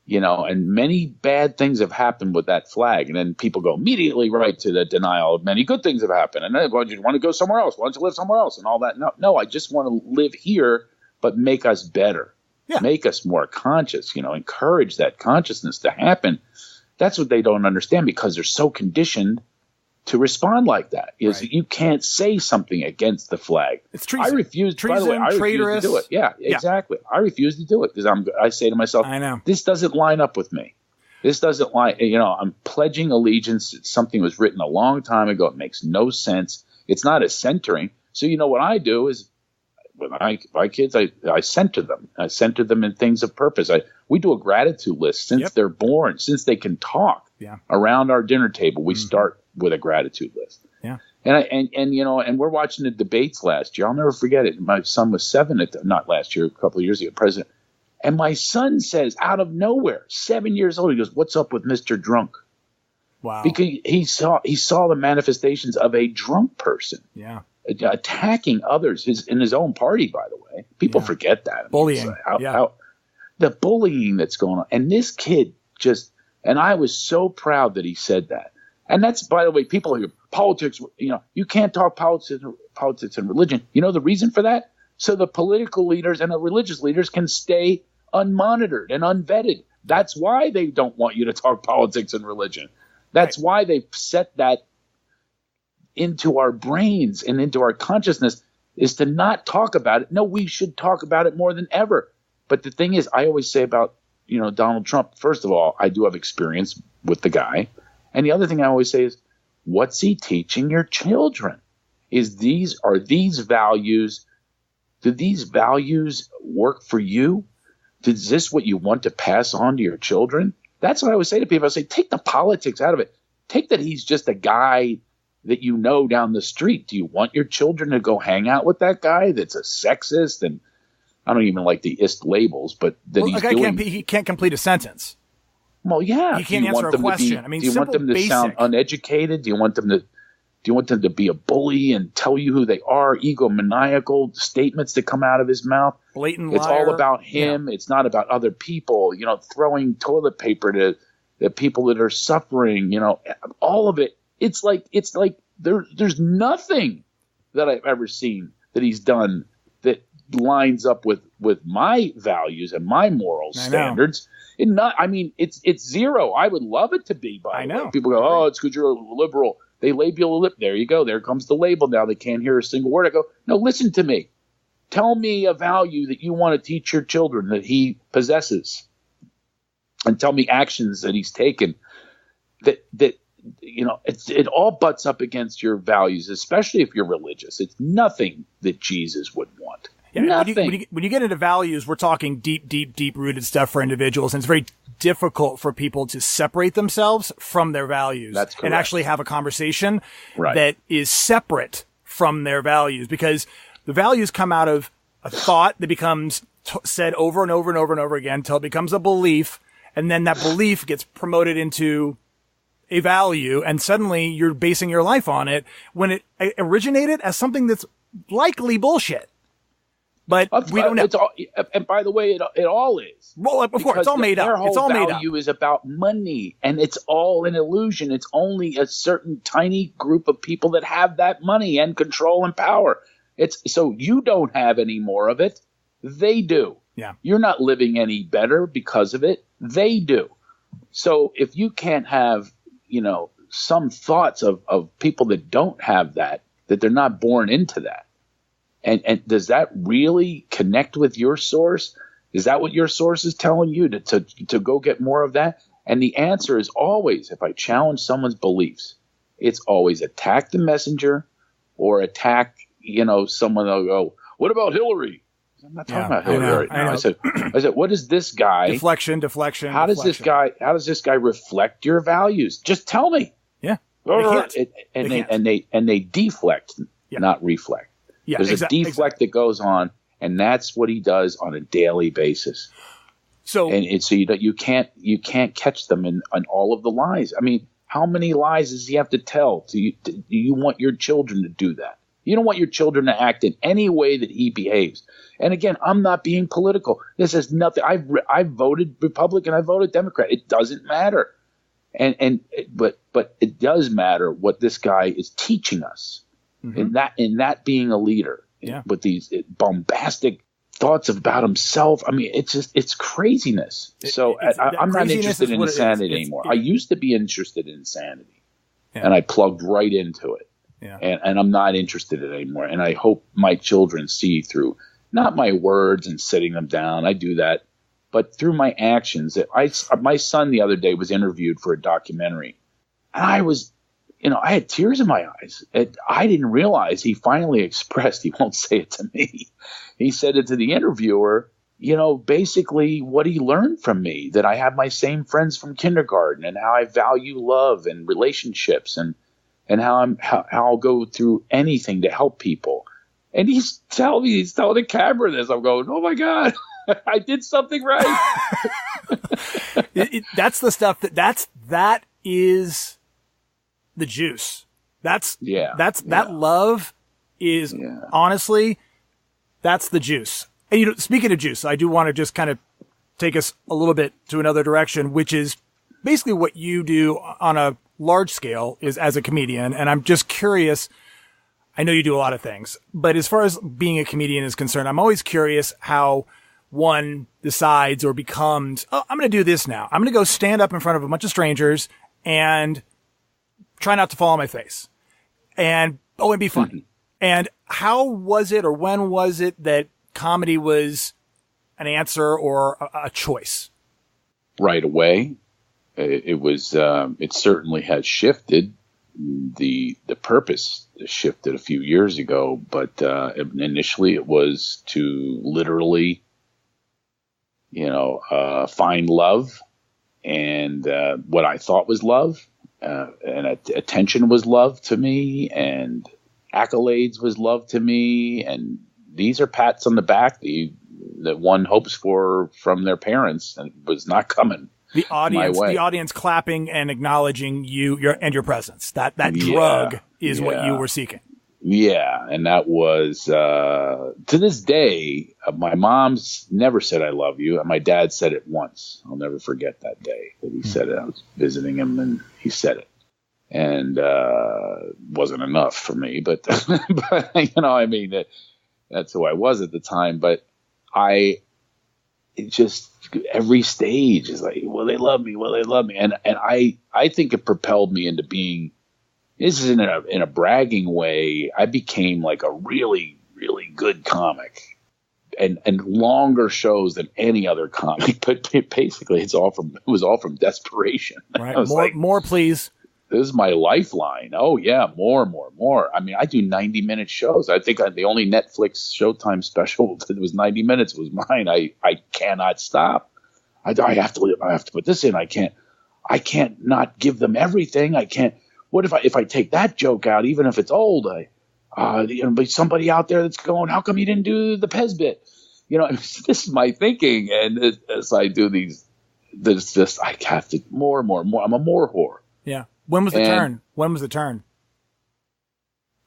And many bad things have happened with that flag. And then people go immediately right to the denial of many good things have happened. And then, well, you want to go somewhere else? Why don't you live somewhere else? And all that. No, I just want to live here, but make us better. Yeah. Make us more conscious, encourage that consciousness to happen. That's what they don't understand, because they're so conditioned to respond like that. You can't say something against the flag. It's treason. I refuse to do it. Yeah, exactly. I refuse to do it because I say to myself, I know this doesn't line up with me. This doesn't line. I'm pledging allegiance. Something was written a long time ago. It makes no sense. It's not a centering. So what I do is, with my kids, I center them. I center them in things of purpose. We do a gratitude list since they're born, since they can talk. Yeah. Around our dinner table, we start with a gratitude list. Yeah. And we're watching the debates last year. I'll never forget it. My son was 7 not last year, a couple of years ago, president. And my son says, out of nowhere, 7 years old, he goes, "What's up with Mr. Drunk?" Wow. Because he saw the manifestations of a drunk person. Yeah. Attacking others in his own party, by the way. People forget that. Bullying. the bullying that's going on. And this kid and I was so proud that he said that. And that's, by the way, people who politics, you can't talk politics and religion. You know the reason for that? So the political leaders and the religious leaders can stay unmonitored and unvetted. That's why they don't want you to talk politics and religion. That's why they've set that into our brains and into our consciousness, is to not talk about it. No, we should talk about it more than ever. But the thing is, I always say about, Donald Trump, first of all, I do have experience with the guy. And the other thing I always say is, what's he teaching your children? Do these values work for you? Is this what you want to pass on to your children? That's what I always say to people. I say, take the politics out of it. Take that he's just a guy that down the street. Do you want your children to go hang out with that guy that's a sexist? And I don't even like the ist labels, but that he can't complete a sentence. Well, yeah. He can't answer a question. Do you want them to sound uneducated? Do you want them to be a bully and tell you who they are? Egomaniacal statements that come out of his mouth. Blatant liar. It's all about him. Yeah. It's not about other people. Throwing toilet paper to the people that are suffering. All of it. It's like there's nothing that I've ever seen that he's done that lines up with my values and my moral standards. It's zero. I would love it to be. By the way, people go, "Oh, it's because you're a liberal." They label a lip. There you go. There comes the label. Now they can't hear a single word. I go, no, listen to me. Tell me a value that you want to teach your children that he possesses, and tell me actions that he's taken that it all butts up against your values, especially if you're religious. It's nothing that Jesus would want. Yeah, nothing. When you get into values, we're talking deep rooted stuff for individuals, and it's very difficult for people to separate themselves from their values and actually have a conversation that is separate from their values, because the values come out of a thought that becomes said over and over and over and over again until it becomes a belief, and then that belief gets promoted into a value, and suddenly you're basing your life on it when it originated as something that's likely bullshit. But we don't know. And by the way, it all is. Well, of course, it's all made up. It's all made up. Their whole value is about money, and it's all an illusion. It's only a certain tiny group of people that have that money and control and power. So you don't have any more of it. They do. Yeah. You're not living any better because of it. They do. So if you can't have, some thoughts of people that don't have that they're not born into that. And does that really connect with your source? Is that what your source is telling you to go get more of that? And the answer is always, if I challenge someone's beliefs, it's always attack the messenger or attack, someone that'll go, what about Hillary? I'm not talking about Hillary right now. I said, what is this guy? Deflection. How does this guy reflect your values? Just tell me. Yeah. And they deflect, not reflect. Yeah, there's a deflect that goes on, and that's what he does on a daily basis. So you can't catch them in all of the lies. I mean, how many lies does he have to tell? Do you want your children to do that? You don't want your children to act in any way that he behaves. And again, I'm not being political. This is nothing. I've voted Republican. I voted Democrat. It doesn't matter. But it does matter what this guy is teaching us. Mm-hmm. In that being a leader, with these bombastic thoughts about himself. I mean, it's craziness. I'm not interested in insanity anymore. I used to be interested in insanity, and I plugged right into it. Yeah. And I'm not interested in it anymore. And I hope my children see through not my words and sitting them down. I do that, but through my actions. My son the other day was interviewed for a documentary, and I was. I had tears in my eyes. I didn't realize he finally expressed, he won't say it to me. He said it to the interviewer, basically what he learned from me, that I have my same friends from kindergarten and how I value love and relationships and how I'll go through anything to help people. And he's telling the camera this. I'm going, oh my God, I did something right. That's the stuff that is the juice. That love is honestly, that's the juice. And speaking of juice, I do want to just kind of take us a little bit to another direction, which is basically what you do on a large scale is as a comedian. And I'm just curious. I know you do a lot of things, but as far as being a comedian is concerned, I'm always curious how one decides or becomes, oh, I'm going to do this now. I'm going to go stand up in front of a bunch of strangers and try not to fall on my face and be funny. Mm-hmm. And how was it, or when was it that comedy was an answer or a choice? Right away. It was, it certainly has shifted. The purpose shifted a few years ago, but initially it was to literally, find love, and what I thought was love, and attention was love to me, and accolades was love to me, and these are pats on the back that one hopes for from their parents, and it was not coming. The audience clapping and acknowledging your presence. That drug is what you were seeking. Yeah, and that was to this day. My mom's never said "I love you," and my dad said it once. I'll never forget that day that he said it. I was visiting him, and he said it, and wasn't enough for me. But that's who I was at the time. But every stage is like, will they love me? Will they love me? And I think it propelled me into being. This is in a bragging way. I became like a really, really good comic, and longer shows than any other comic. But basically, it was all from desperation. Right. More, please. This is my lifeline. Oh yeah, more. I mean, I do 90-minute shows. I think the only Netflix Showtime special that was 90 minutes was mine. I cannot stop. I have to put this in. I can't not give them everything. I can't. What if I take that joke out, even if it's old? But somebody out there that's going, how come you didn't do the Pez bit? This is my thinking. And as I do these, there's just, I have to more. I'm a more whore. Yeah. When was the turn?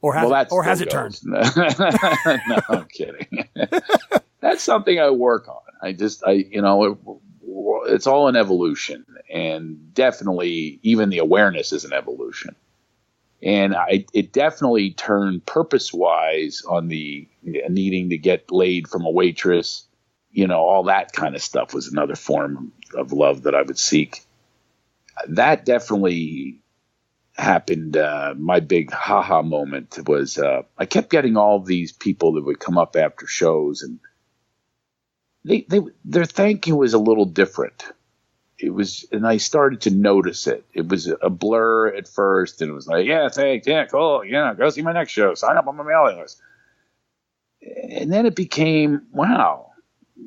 Or has it turned? No, I'm kidding. That's something I work on. It's all an evolution, and definitely even the awareness is an evolution. And it definitely turned purpose-wise on the needing to get laid from a waitress. All that kind of stuff was another form of love that I would seek. That definitely happened. My big ha-ha moment was I kept getting all these people that would come up after shows, and their thank you was a little different. It was, and I started to notice it. It was a blur at first, and it was like, yeah, thanks, yeah, cool, yeah, go see my next show, sign up on my mailing list. And then it became, wow,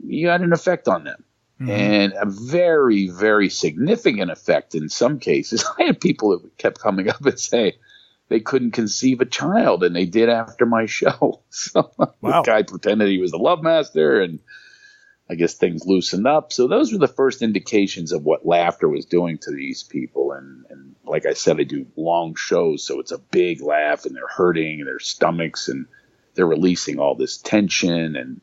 you had an effect on them. Mm-hmm. And a very, very significant effect in some cases. I had people that kept coming up and say they couldn't conceive a child, and they did after my show. So wow. The guy pretended he was the love master, and I guess things loosened up. So those were the first indications of what laughter was doing to these people. And like I said, I do long shows, so it's a big laugh, and they're hurting their stomachs, and they're releasing all this tension, and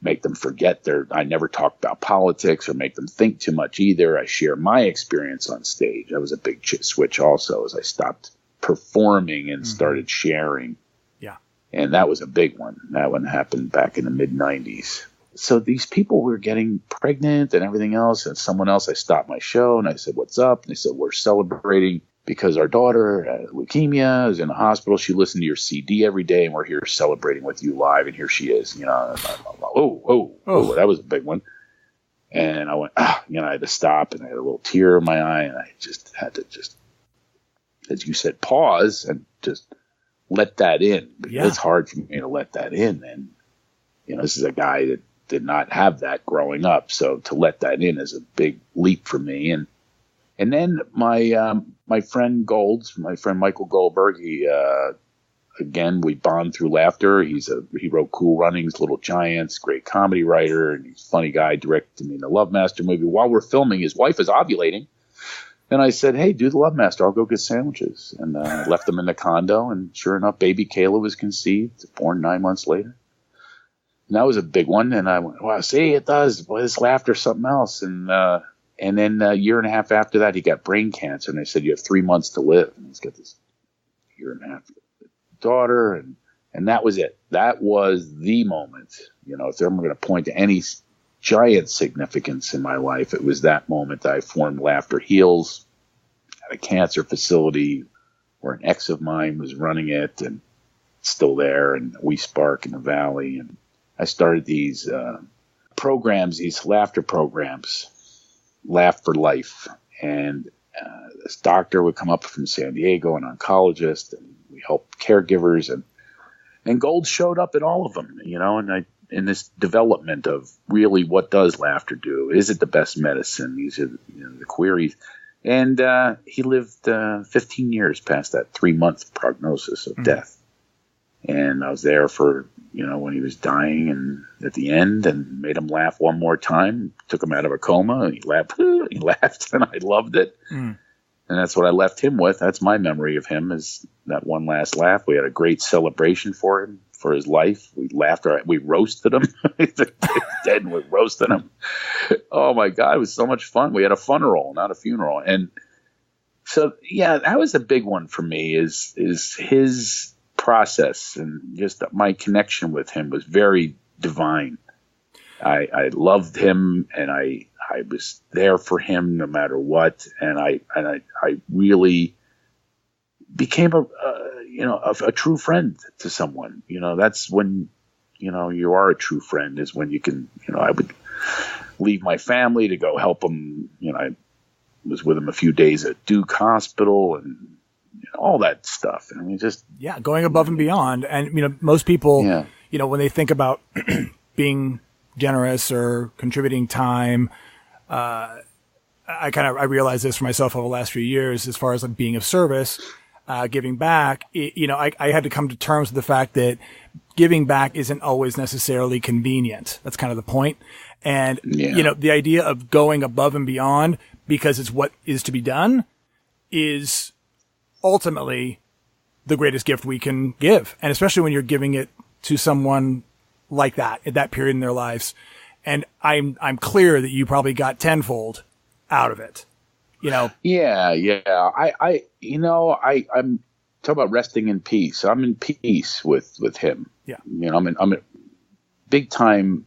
make them forget I never talk about politics or make them think too much either. I share my experience on stage. That was a big switch also, as I stopped performing and started sharing. Yeah. And that was a big one. That one happened back in the mid-90s. So these people were getting pregnant and everything else, and someone else, I stopped my show and I said, what's up? And they said, we're celebrating because our daughter had leukemia, is in the hospital. She listened to your CD every day, and we're here celebrating with you live, and here she is. That was a big one. And I went, I had to stop, and I had a little tear in my eye, and I just had to as you said, pause and just let that in. Yeah. It's hard for me to let that in. And, this is a guy that did not have that growing up. So to let that in is a big leap for me. And then my friend Michael Goldberg, again, we bond through laughter. He wrote Cool Runnings, Little Giants, great comedy writer, and he's a funny guy, directed me in the Love Master movie. While we're filming, his wife is ovulating. And I said, hey, do the Love Master. I'll go get sandwiches. And I left them in the condo, and sure enough, baby Kayla was conceived, born 9 months later. And that was a big one. And I went, wow, see, it does. Boy, this laughter's something else. And then a year and a half after that, he got brain cancer. And they said, you have 3 months to live. And he's got this year and a half daughter. And that was it. That was the moment. You know, if I'm going to point to any giant significance in my life, it was that moment that I formed Laughter Heals at a cancer facility where an ex of mine was running it and still there, and We Spark in the Valley. And I started these programs, these laughter programs, Laugh for Life. And this doctor would come up from San Diego, an oncologist, and we helped caregivers. And gold showed up in all of them, you know, and in this development of really what does laughter do? Is it the best medicine? These are the queries. And he lived 15 years past that 3-month prognosis of death. And I was there for, when he was dying and at the end, and made him laugh one more time, took him out of a coma, and he laughed, and I loved it. And that's what I left him with. That's my memory of him, is that one last laugh. We had a great celebration for him, for his life. We laughed. We roasted him. He's dead, and we roasted him. Oh, my God. It was so much fun. We had a funeral, not a funeral. And so, yeah, that was a big one for me, is his process, and just my connection with him was very divine. I loved him, and I was there for him no matter what, and I really became a true friend to someone. That's when you are a true friend, is when you can. I would leave my family to go help him. I was with him a few days at Duke Hospital and all that stuff. I mean, just going above and beyond. And most people, when they think about being generous or contributing time, I realized this for myself over the last few years, as far as like being of service, giving back. I had to come to terms with the fact that giving back isn't always necessarily convenient. That's kind of the point. And the idea of going above and beyond because it's what is to be done is ultimately the greatest gift we can give. And especially when you're giving it to someone like that at that period in their lives. And I'm clear that you probably got tenfold out of it, Yeah. I'm talking about resting in peace. I'm in peace with him. Yeah. I'm a big time.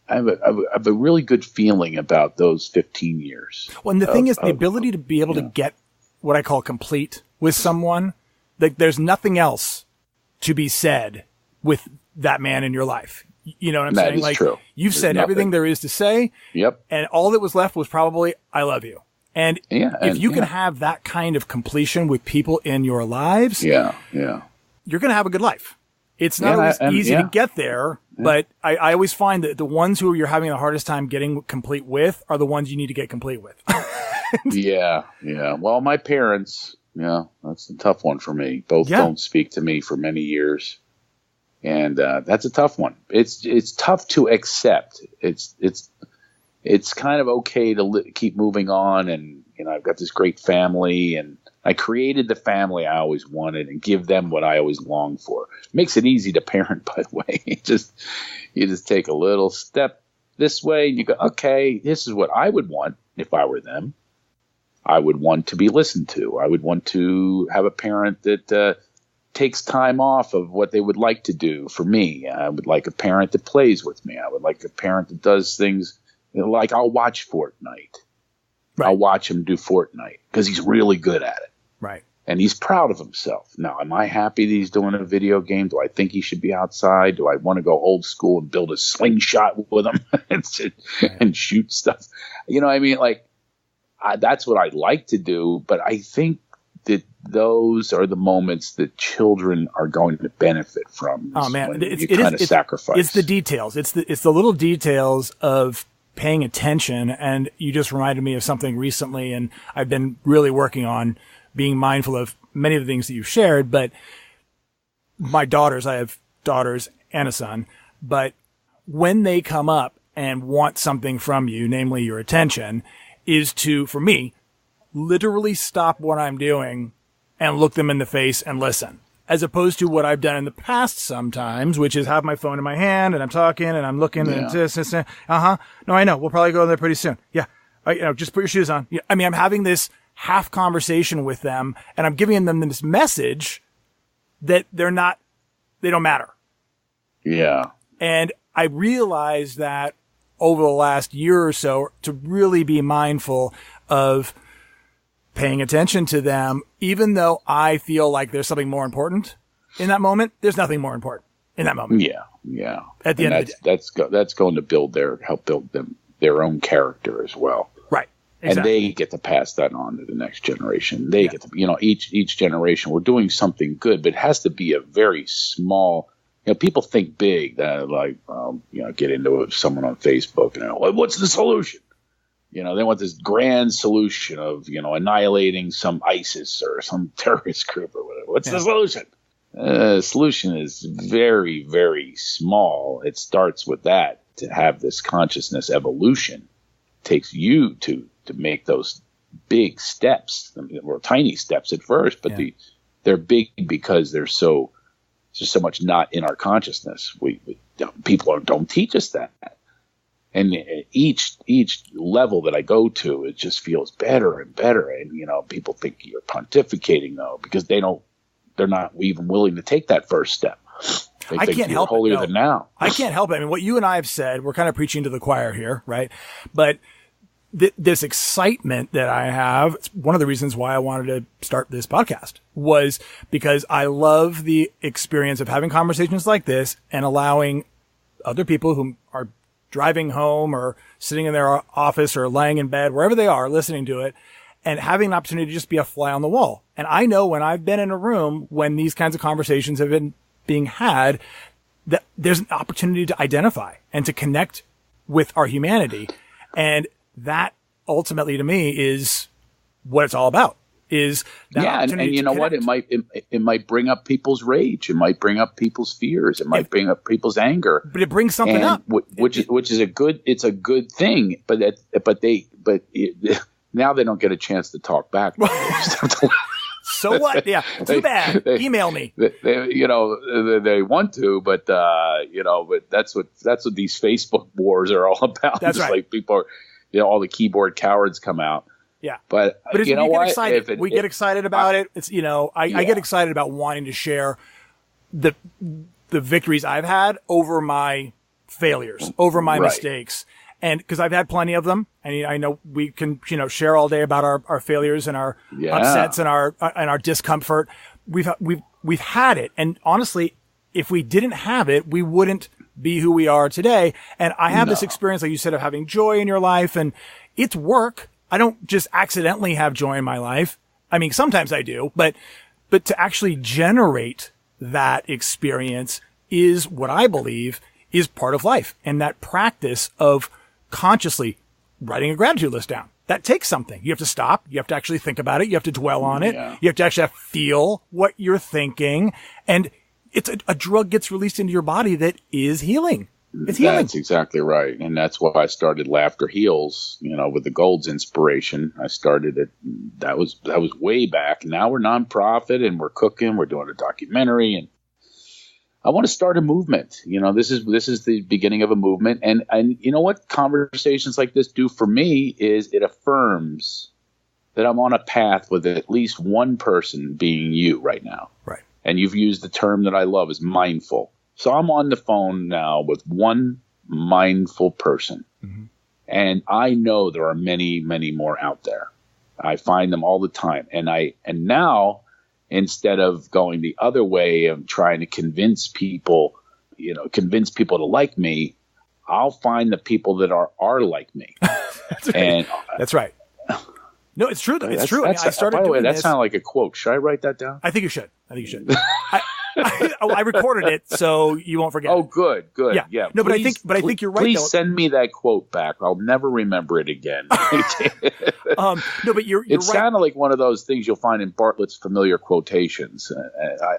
I have a really good feeling about those 15 years. Well, and the thing is the ability to be able to get what I call complete with someone. Like, there's nothing else to be said with that man in your life. You know what I'm saying? That is true. You've said everything there is to say. Yep. And all that was left was probably, I love you. And if you can have that kind of completion with people in your lives, you're going to have a good life. It's not always easy to get there, but I always find that the ones who you're having the hardest time getting complete with are the ones you need to get complete with. Yeah. Well, my parents, that's a tough one for me. Both don't speak to me for many years. And that's a tough one. It's tough to accept. It's kind of okay to keep moving on. And, I've got this great family, and I created the family I always wanted and give them what I always longed for. It makes it easy to parent, by the way. You just take a little step this way, and you go, okay, this is what I would want if I were them. I would want to be listened to. I would want to have a parent that takes time off of what they would like to do for me. I would like a parent that plays with me. I would like a parent that does things like I'll watch FORTNIGHT. Right. I'll watch him do FORTNIGHT because he's really good at it. Right. And he's proud of himself. Now, am I happy that he's doing a video game? Do I think he should be outside? Do I want to go old school and build a slingshot with him and shoot stuff? That's what I'd like to do. But I think that those are the moments that children are going to benefit from. Oh man, it's sacrifice. It's the details. It's the little details of paying attention. And you just reminded me of something recently, and I've been really working on being mindful of many of the things that you've shared. But I have daughters and a son, but when they come up and want something from you, namely your attention, is to, for me, literally stop what I'm doing and look them in the face and listen. as opposed to what I've done in the past sometimes, which is have my phone in my hand and I'm talking and I'm looking and this. No, I know. We'll probably go there pretty soon. Yeah. Just put your shoes on. Yeah. I mean, I'm having this half conversation with them and I'm giving them this message that they don't matter. Yeah. And I realized that over the last year or so to really be mindful of paying attention to them, even though I feel like there's something more important in that moment. There's nothing more important in that moment. Yeah. Yeah. At the end of the day. That's going to help build them their own character as well. Right. Exactly. And they get to pass that on to the next generation. They get to, each generation, we're doing something good, but it has to be a very small, people think big, get into someone on Facebook and what's the solution? They want this grand solution of, annihilating some ISIS or some terrorist group or whatever. What's the solution? The solution is very, very small. It starts with that. To have this consciousness evolution takes you to make those big steps, or tiny steps at first, but they're big because there's so much not in our consciousness. People don't teach us that. And each level that I go to, it just feels better and better. And, people think you're pontificating though, because they're not even willing to take that first step. They I think can't you're help holier it. than now. I can't help it. I mean, what you and I have said, we're kind of preaching to the choir here, right? But this excitement that I have, it's one of the reasons why I wanted to start this podcast, was because I love the experience of having conversations like this and allowing other people who are driving home or sitting in their office or laying in bed, wherever they are, listening to it, and having an opportunity to just be a fly on the wall. And I know when I've been in a room when these kinds of conversations have been being had, that there's an opportunity to identify and to connect with our humanity. And that ultimately to me is what it's all about. Is that and you know what? It might bring up people's rage. It might bring up people's fears. It might bring up people's anger. But it brings something up, which is a good. It's a good thing. But now they don't get a chance to talk back. So what? Yeah, too bad. Email me. They want to, but but that's what these Facebook wars are all about. That's right. Like people are, all the keyboard cowards come out. Yeah, but if you know what? We get excited about it. It's I get excited about wanting to share the victories I've had over my failures, over my mistakes, and because I've had plenty of them, and I know we can share all day about our failures and our upsets and our discomfort. We've had it, and honestly, if we didn't have it, we wouldn't be who we are today. And I have this experience, like you said, of having joy in your life, and it's work. I don't just accidentally have joy in my life. I mean, sometimes I do, but to actually generate that experience is what I believe is part of life. And that practice of consciously writing a gratitude list down, that takes something. You have to stop. You have to actually think about it. You have to dwell on it. You have to actually feel what you're thinking. And it's a drug gets released into your body that is healing. It's healing. That's exactly right. And that's why I started Laughter Heals, with the Gold's inspiration. I started it. That was way back. Now we're nonprofit and we're cooking. We're doing a documentary, and I want to start a movement. This is the beginning of a movement. And you know what conversations like this do for me is it affirms that I'm on a path with at least one person being you right now. Right. And you've used the term that I love is mindful. So I'm on the phone now with one mindful person. Mm-hmm. And I know there are many, many more out there. I find them all the time. And now, instead of going the other way of trying to convince people to like me, I'll find the people that are like me. That's right. And that's right. No, it's true. It's true. I started. By the way, that sounded like a quote. Should I write that down? I think you should. I recorded it, so you won't forget. Oh, good. Yeah. No, but I think you're right. Please send me that quote back. I'll never remember it again. No, but you're it right. sounded like one of those things you'll find in Bartlett's familiar quotations.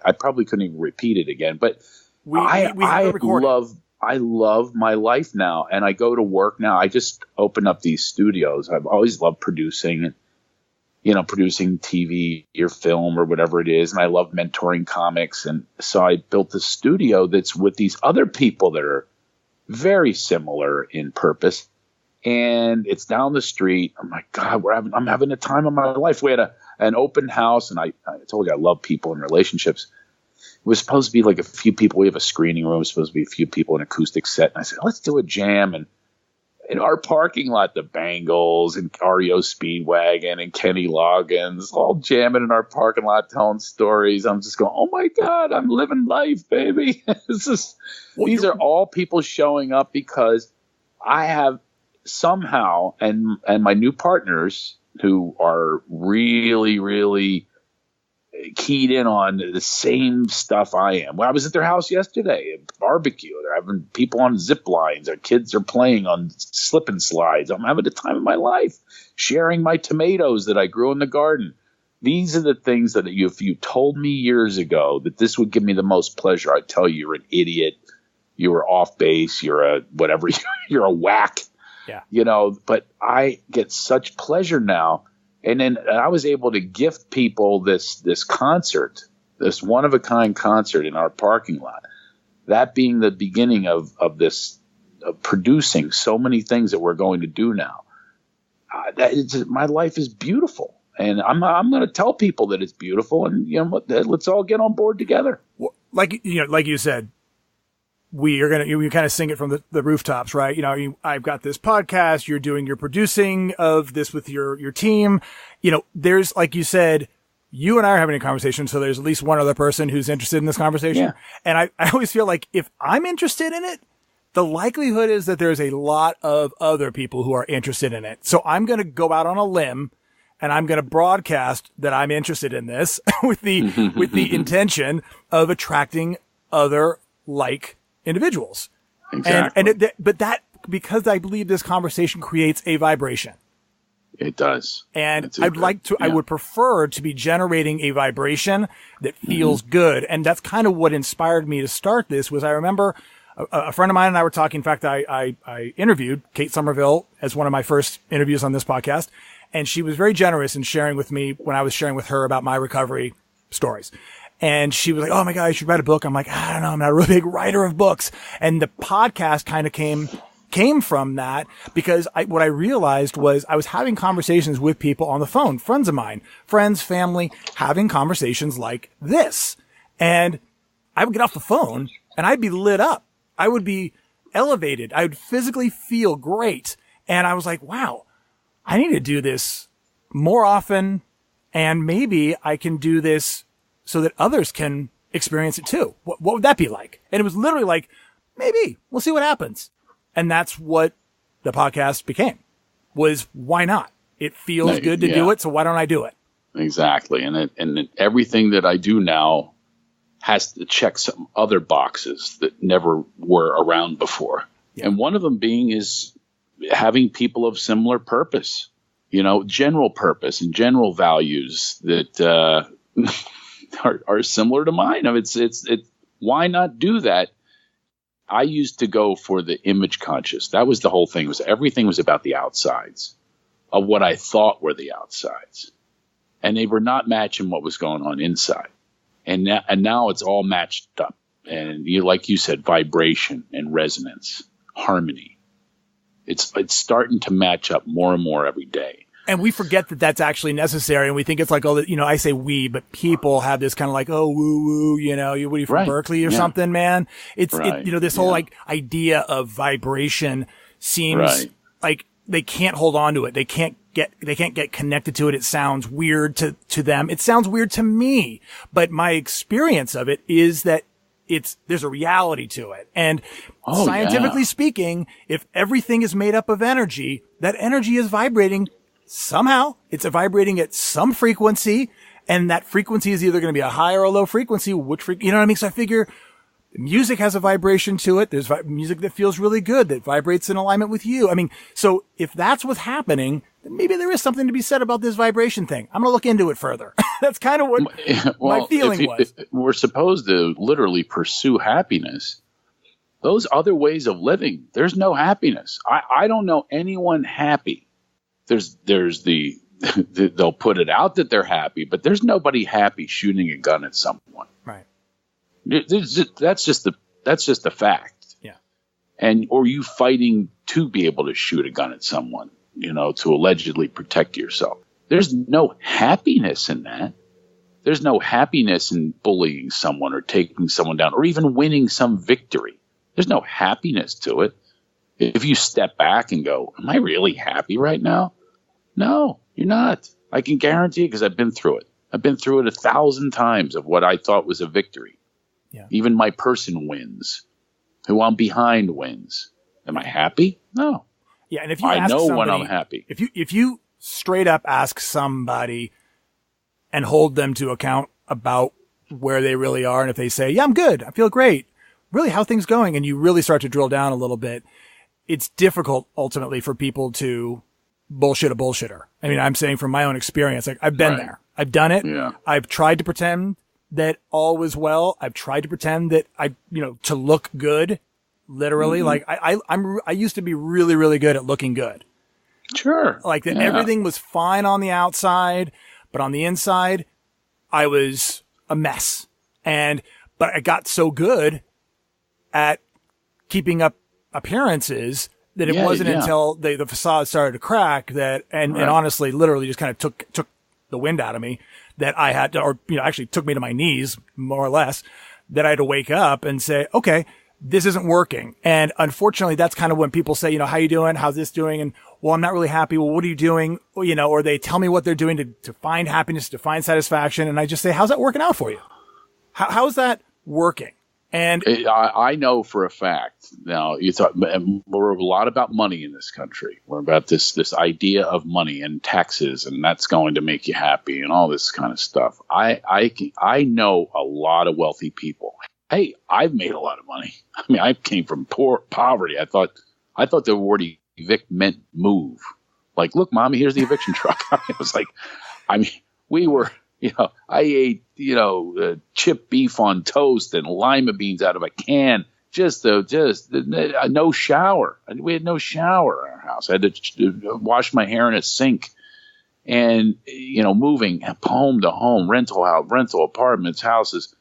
I probably couldn't even repeat it again, but I love my life now, and I go to work now. I just open up these studios. I've always loved producing. producing TV or film or whatever it is. And I love mentoring comics. And so I built a studio that's with these other people that are very similar in purpose. And it's down the street. Oh my God, I'm having the time of my life. We had an open house, and I told you I love people and relationships. It was supposed to be like a few people. We have a screening room. It was supposed to be a few people, an acoustic set. And I said, let's do a jam. And in our parking lot, the Bangles and REO Speedwagon and Kenny Loggins all jamming in our parking lot, telling stories. I'm just going, oh my God, I'm living life, baby. These are all people showing up because I have somehow, and my new partners who are really, really keyed in on the same stuff I am. Well, I was at their house yesterday, barbecue. They're having people on zip lines. Their kids are playing on slip and slides. I'm having the time of my life, sharing my tomatoes that I grew in the garden. These are the things that if you told me years ago that this would give me the most pleasure, I'd tell you you're an idiot. You were off base. You're a whatever. You're a whack. Yeah. But I get such pleasure now. And then I was able to gift people this concert, this one-of-a-kind concert in our parking lot. That being the beginning of this, of producing so many things that we're going to do now. My life is beautiful. And I'm going to tell people that it's beautiful. And, let's all get on board together. Well, like you said, we kind of sing it from the rooftops, right? I've got this podcast, you're doing your producing of this with your team. There's, like you said, you and I are having a conversation. So there's at least one other person who's interested in this conversation. Yeah. And I always feel like if I'm interested in it, the likelihood is that there's a lot of other people who are interested in it. So I'm going to go out on a limb and I'm going to broadcast that I'm interested in this with the intention of attracting other individuals. Exactly. But because I believe this conversation creates a vibration. It does. And I would prefer to be generating a vibration that feels good. And that's kind of what inspired me to start this. Was I remember a friend of mine and I were talking. In fact, I interviewed Kate Somerville as one of my first interviews on this podcast. And she was very generous in sharing with me when I was sharing with her about my recovery stories. And she was like, oh my God, you should write a book. I'm like, I don't know. I'm not a really big writer of books. And the podcast kind of came from that because what I realized was I was having conversations with people on the phone, friends of mine, family, having conversations like this. And I would get off the phone and I'd be lit up. I would be elevated. I would physically feel great. And I was like, wow, I need to do this more often. And maybe I can do this so that others can experience it too. What would that be like? And it was literally like, maybe we'll see what happens. And that's what the podcast became, was why not? It feels good to do it. So why don't I do it? Exactly. And everything that I do now has to check some other boxes that never were around before. Yeah. And one of them being is having people of similar purpose, general purpose and general values that, are similar to mine. I mean, it's why not do that? I used to go for the image conscious. That was the whole thing. Everything was about the outsides of what I thought were the outsides, and they were not matching what was going on inside. And now it's all matched up. And like you said, vibration and resonance, harmony. It's starting to match up more and more every day. And we forget that that's actually necessary. And we think it's like, I say we, but people have this kind of like, oh, woo, woo, what are you from Berkeley or something, man? It's, this whole idea of vibration seems like they can't hold on to it. They can't get connected to it. It sounds weird to them. It sounds weird to me, but my experience of it is that there's a reality to it. And scientifically speaking, if everything is made up of energy, that energy is vibrating somehow. It's vibrating at some frequency, and that frequency is either going to be a high or a low frequency. You know what I mean? So I figure music has a vibration to it. There's music that feels really good, that vibrates in alignment with you. I mean, so if that's what's happening, then maybe there is something to be said about this vibration thing. I'm going to look into it further. That's kind of what my feeling was. We're supposed to literally pursue happiness. Those other ways of living, there's no happiness. I don't know anyone happy. There's the they'll put it out that they're happy, but there's nobody happy shooting a gun at someone. Right. That's just the fact. Yeah. Or you fighting to be able to shoot a gun at someone, to allegedly protect yourself. There's no happiness in that. There's no happiness in bullying someone or taking someone down or even winning some victory. There's no happiness to it. If you step back and go, am I really happy right now? No, you're not. I can guarantee you, because I've been through it. I've been through it 1,000 times of what I thought was a victory. Yeah. Even my person wins. Who I'm behind wins. Am I happy? No. Yeah, and if you I know when I'm happy. If you straight up ask somebody and hold them to account about where they really are, and if they say, yeah, I'm good, I feel great, really, how are things going? And you really start to drill down a little bit, it's difficult ultimately for people to bullshit a bullshitter. I mean, I'm saying from my own experience, like I've been there. I've done it. Yeah. I've tried to pretend that all was well. I've tried to pretend that to look good, literally. Mm-hmm. Like I used to be really, really good at looking good. Sure. Like that everything was fine on the outside, but on the inside, I was a mess. But I got so good at keeping up appearances that it wasn't until the facade started to crack and honestly, literally just kind of took the wind out of me that I had to, actually took me to my knees, more or less, that I had to wake up and say, okay, this isn't working. And unfortunately, that's kind of when people say, how you doing? How's this doing? And well, I'm not really happy. Well, what are you doing? Or they tell me what they're doing to find happiness, to find satisfaction. And I just say, how's that working out for you? How's that working? And I know for a fact. Now, we're a lot about money in this country. We're about this idea of money and taxes, and that's going to make you happy and all this kind of stuff. I know a lot of wealthy people. Hey, I've made a lot of money. I mean, I came from poverty. I thought the word evict meant move. Like, look, mommy, here's the eviction truck. It was like, we were. I ate, chipped beef on toast and lima beans out of a can. Just no shower. We had no shower in our house. I had to wash my hair in a sink. And, moving home to home, rental apartments, houses.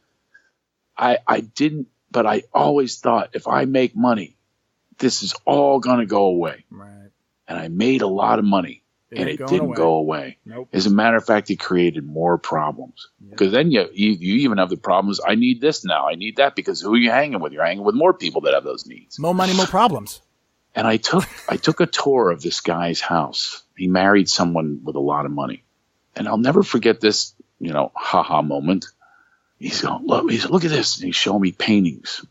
I didn't, but I always thought if I make money, this is all going to go away. Right. And I made a lot of money. And it didn't go away. Nope. As a matter of fact, it created more problems. Because then you even have the problems. I need this now. I need that. Because who are you hanging with? You're hanging with more people that have those needs. More money, more problems. And I took a tour of this guy's house. He married someone with a lot of money. And I'll never forget this, haha moment. He's going, look at this. And he's showing me paintings.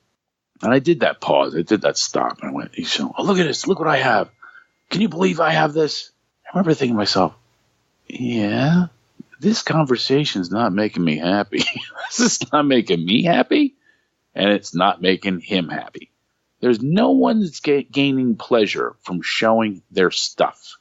And I did that pause. I did that stop. And he's showing, oh, look at this. Look what I have. Can you believe I have this? I remember thinking to myself, yeah, this conversation's not making me happy. This is not making me happy, and it's not making him happy. There's no one that's gaining pleasure from showing their stuff.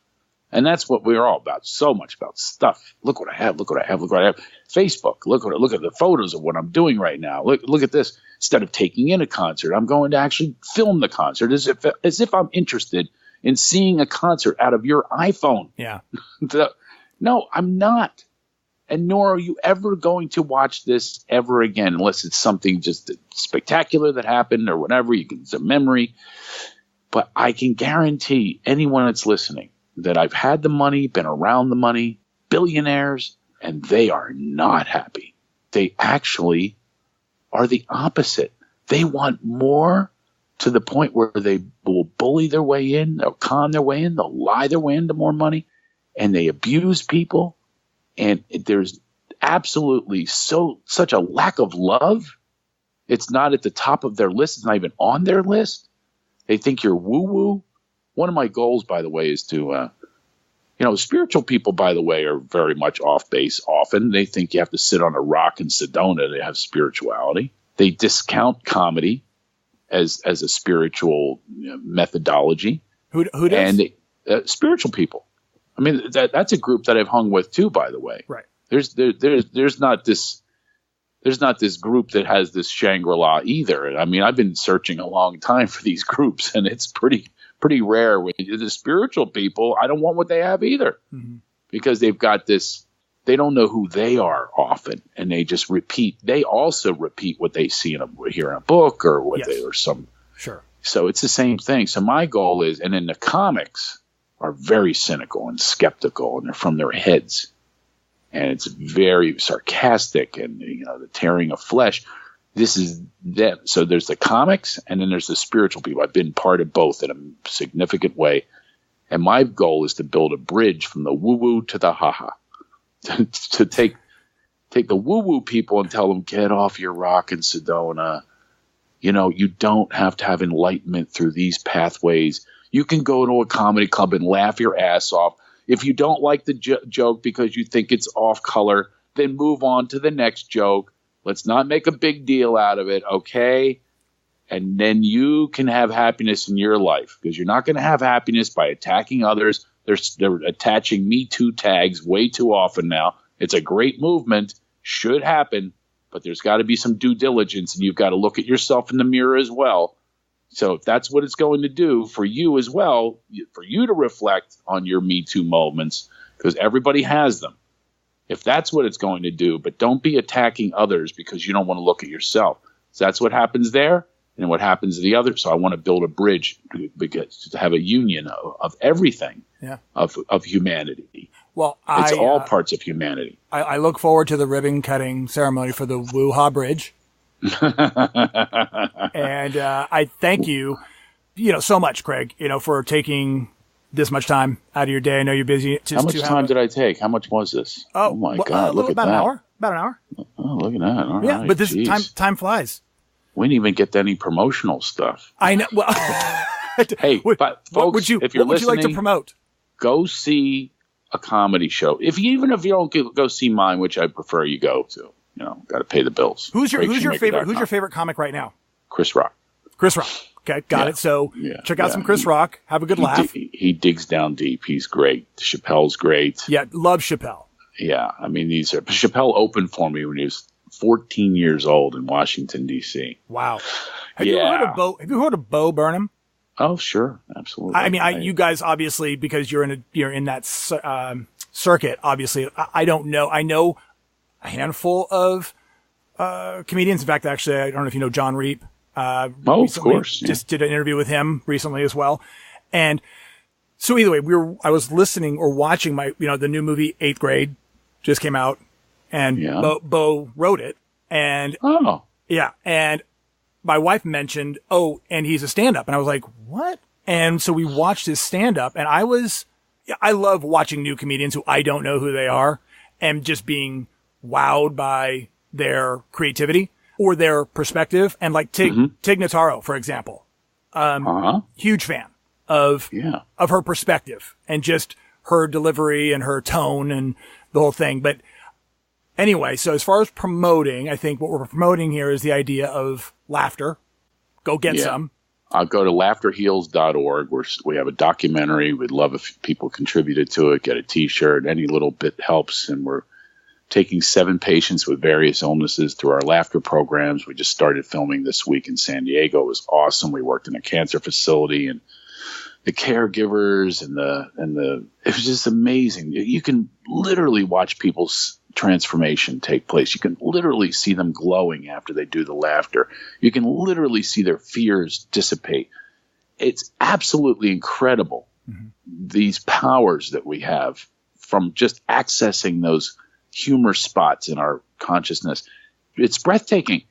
And that's what we're all about, so much about stuff. Look what I have, look what I have, look what I have. Facebook, look at the photos of what I'm doing right now. Look at this. Instead of taking in a concert, I'm going to actually film the concert as if I'm interested in seeing a concert out of your iPhone. Yeah. No, I'm not. And nor are you ever going to watch this ever again, unless it's something just spectacular that happened or whatever. It's a memory. But I can guarantee anyone that's listening that I've had the money, been around the money, billionaires, and they are not happy. They actually are the opposite. They want more, to the point where they will bully their way in, they'll con their way in, they'll lie their way into more money, and they abuse people. And there's absolutely such a lack of love. It's not at the top of their list. It's not even on their list. They think you're woo-woo. One of my goals, by the way, is to, spiritual people, by the way, are very much off base often. They think you have to sit on a rock in Sedona to have spirituality. They discount comedy as a spiritual methodology. Who does? And spiritual people. I mean, that's a group that I've hung with too, by the way. Right. There's not this group that has this Shangri-La either. I mean, I've been searching a long time for these groups, and it's pretty rare. When the spiritual people, I don't want what they have either. Mm-hmm. because they've got this, they don't know who they are often, and they just repeat. They also repeat what they see hear in a book or what they, or some. Sure. So it's the same thing. So my goal is, and then the comics are very cynical and skeptical, and they're from their heads. And it's very sarcastic and, the tearing of flesh. This is them. So there's the comics and then there's the spiritual people. I've been part of both in a significant way. And my goal is to build a bridge from the woo-woo to the ha-ha. to take the woo-woo people and tell them, get off your rock in Sedona. You don't have to have enlightenment through these pathways. You can go to a comedy club and laugh your ass off. If you don't like the joke because you think it's off color, then move on to the next joke. Let's not make a big deal out of it, okay? And then you can have happiness in your life, because you're not going to have happiness by attacking others. They're attaching Me Too tags way too often now. It's a great movement, should happen, but there's got to be some due diligence, and you've got to look at yourself in the mirror as well. So if that's what it's going to do for you as well, for you to reflect on your Me Too moments, because everybody has them. If that's what it's going to do, but don't be attacking others because you don't want to look at yourself. So that's what happens there and what happens to the other. So I want to build a bridge to have a union of everything, of humanity. Well, it's all parts of humanity. I look forward to the ribbon cutting ceremony for the Woo-Ha Bridge. And I thank you, so much, Craig, for taking this much time out of your day. I know you're busy. How much time did I take? How much was this? Oh my God! Look at that. About an hour. Oh, look at that! All yeah, right. But this time flies. We didn't even get to any promotional stuff. I know. Well, hey, but folks, if you're listening, what would you like to promote? Go see a comedy show. Even if you don't go see mine, which I prefer you go to. Got to pay the bills. Who's your favorite comic right now? Chris Rock. Chris Rock. Okay, got it. So check out some Chris Rock. Have a good laugh. He digs down deep. He's great. Chappelle's great. Yeah, love Chappelle. Yeah, I mean Chappelle opened for me when he was 14 years old in Washington D.C. Wow. Have you heard of Bo Burnham? Oh, sure, absolutely. I mean, you guys obviously, because you're in that circuit. Obviously, I don't know. I know a handful of comedians. In fact, actually, I don't know if you know John Reap. Of course. Yeah. Just did an interview with him recently as well. And so either way, I was listening or watching the new movie 8th Grade just came out, and Bo wrote it. And and my wife mentioned, and he's a stand-up. And I was like, what? And so we watched his stand-up, and I love watching new comedians who I don't know who they are and just being wowed by their creativity or their perspective. And like Tig Notaro, for example, huge fan of her perspective and just her delivery and her tone and the whole thing. But anyway, so as far as promoting, I think what we're promoting here is the idea of laughter. Go get some. I'll go to laughterheals.org where we have a documentary. We'd love if people contributed to it, get a T-shirt. Any little bit helps. And we're taking 7 patients with various illnesses through our laughter programs. We just started filming this week in San Diego. It was awesome. We worked in a cancer facility, and the caregivers and it was just amazing. You can literally watch people's transformation take place. You can literally see them glowing after they do the laughter. You can literally see their fears dissipate. It's absolutely incredible, these powers that we have from just accessing those humor spots in our consciousness. It's breathtaking.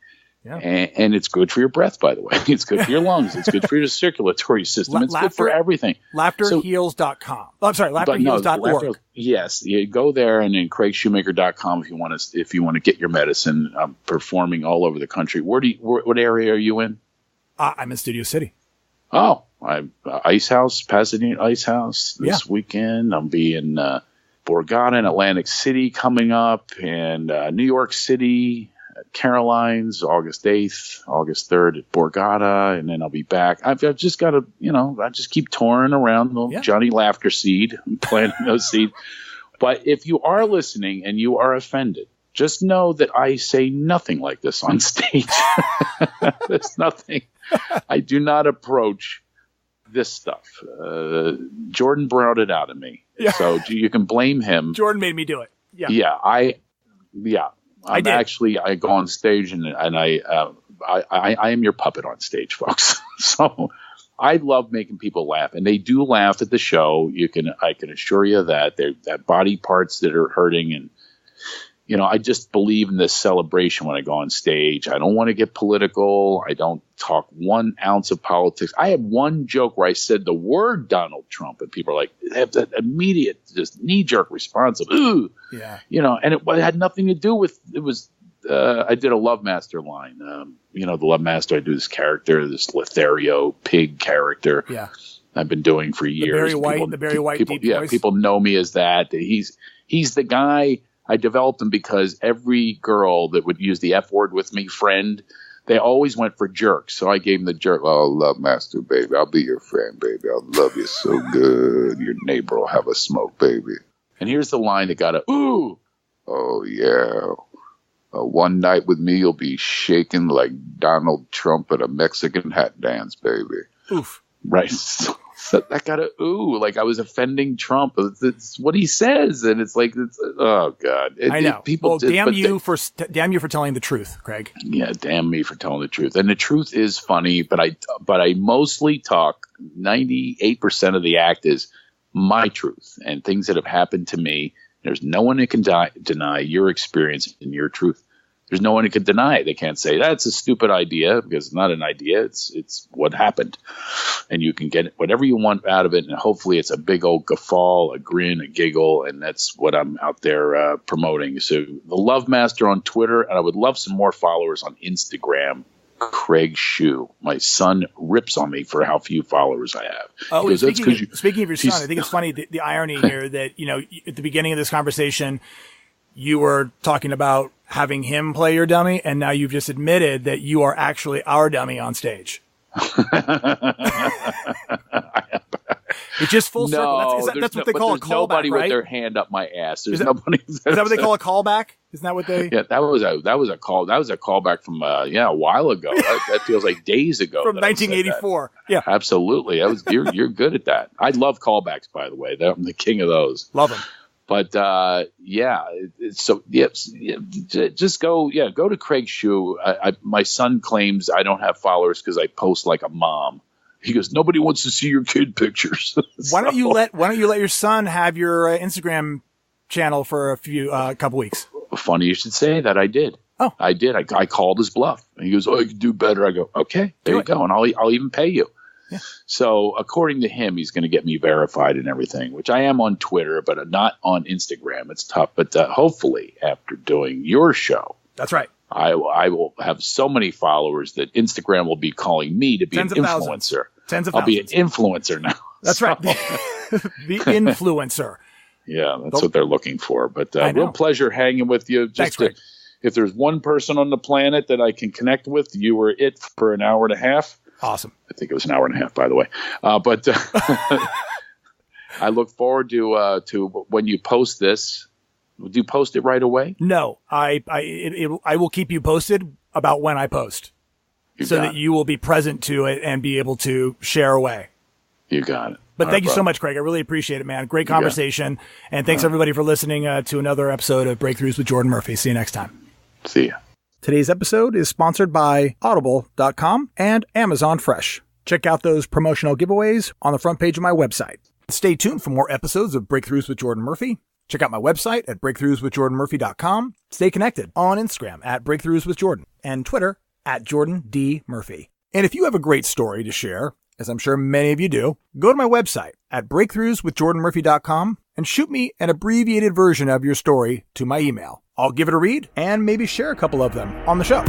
Yeah. And it's good for your breath, by the way. It's good for your lungs. It's good for your circulatory system. It's good for everything. Laughterheals.com. I'm sorry, laughterheals.org. Yes. You go there, and then CraigShoemaker.com if you want to get your medicine. I'm performing all over the country. What area are you in? I'm in Studio City. Oh, Ice House, Pasadena Ice House this weekend. I'll be in Borgata and Atlantic City coming up, and New York City, Caroline's, August 8th, August 3rd at Borgata, and then I'll be back. I've just got to, I just keep touring around the Johnny Laughter seed and planting those seeds. But if you are listening and you are offended, just know that I say nothing like this on stage. There's nothing. I do not approach this stuff. Jordan brought it out of me. Yeah. So you can blame him. Jordan made me do it. Yeah. Yeah. I go on stage and I am your puppet on stage, folks. So I love making people laugh, and they do laugh at the show. I can assure you that they're that body parts that are hurting, and I just believe in this celebration when I go on stage. I don't want to get political. I don't talk 1 ounce of politics. I had one joke where I said the word Donald Trump, and people are like, they have that immediate, just knee-jerk response of, ooh. Yeah. And it had nothing to do with, it was, I did a Love Master line. The Love Master, I do this character, this Lothario pig character. Yeah. I've been doing for years. The Barry White people, deep voice. People know me as that. He's the guy. I developed him because every girl that would use the F word with me, friend, they always went for jerks. So I gave him the jerk. Oh, Love Master, baby. I'll be your friend, baby. I'll love you so good. Your neighbor will have a smoke, baby. And here's the line that got a, ooh. Oh, yeah. One night with me, you'll be shaking like Donald Trump at a Mexican hat dance, baby. Oof. Right. So that got a ooh, like I was offending Trump. It's what he says, and it's like, oh God. I know. Damn you for telling the truth, Craig. Yeah, damn me for telling the truth. And the truth is funny, but I mostly talk. 98% of the act is my truth and things that have happened to me. There's no one who can deny your experience and your truth. There's no one who can deny it. They can't say that's a stupid idea, because it's not an idea. It's what happened. And you can get whatever you want out of it. And hopefully it's a big old guffaw, a grin, a giggle. And that's what I'm out there promoting. So the Love Master on Twitter. And I would love some more followers on Instagram. Craig Shoe. My son rips on me for how few followers I have. Oh, speaking of your son, I think it's funny the irony here that, at the beginning of this conversation, you were talking about having him play your dummy, and now you've just admitted that you are actually our dummy on stage. It's just full circle. That's what they call a callback, nobody right? With their hand up my ass. There's nobody. Is that what they call a callback? Isn't that what they? Yeah, that was a callback from a while ago. That feels like days ago. From 1984. Yeah, absolutely. You're good at that. I love callbacks, by the way. I'm the king of those. Love them. But just go to Craig Shoe. My son claims I don't have followers because I post like a mom. He goes, nobody wants to see your kid pictures. Why don't you let your son have your Instagram channel for a couple weeks? Funny you should say that. I did. Oh, I did. I called his bluff. And he goes, oh, you can do better. I go, okay, there you go, and I'll even pay you. Yeah. So according to him, he's going to get me verified and everything, which I am on Twitter, but not on Instagram. It's tough. But hopefully after doing your show. That's right. I will have so many followers that Instagram will be calling me to be an influencer. I'll be an influencer now. That's right. The influencer. Yeah, that's what they're looking for. But real pleasure hanging with you. Thanks, Craig. If there's one person on the planet that I can connect with, you were it for an hour and a half. Awesome. I think it was an hour and a half, by the way. But I look forward to when you post this. Do you post it right away? No, I will keep you posted about when I post, so that you will be present to it and be able to share away. You got it. But thank you so much, Craig. I really appreciate it, man. Great conversation. And thanks everybody for listening to another episode of Breakthroughs with Jordan Murphy. See you next time. See ya. Today's episode is sponsored by Audible.com and Amazon Fresh. Check out those promotional giveaways on the front page of my website. Stay tuned for more episodes of Breakthroughs with Jordan Murphy. Check out my website at breakthroughswithjordanmurphy.com. Stay connected on Instagram at Breakthroughs with Jordan and Twitter at Jordan D. Murphy. And if you have a great story to share, as I'm sure many of you do, go to my website at breakthroughswithjordanmurphy.com and shoot me an abbreviated version of your story to my email. I'll give it a read and maybe share a couple of them on the show.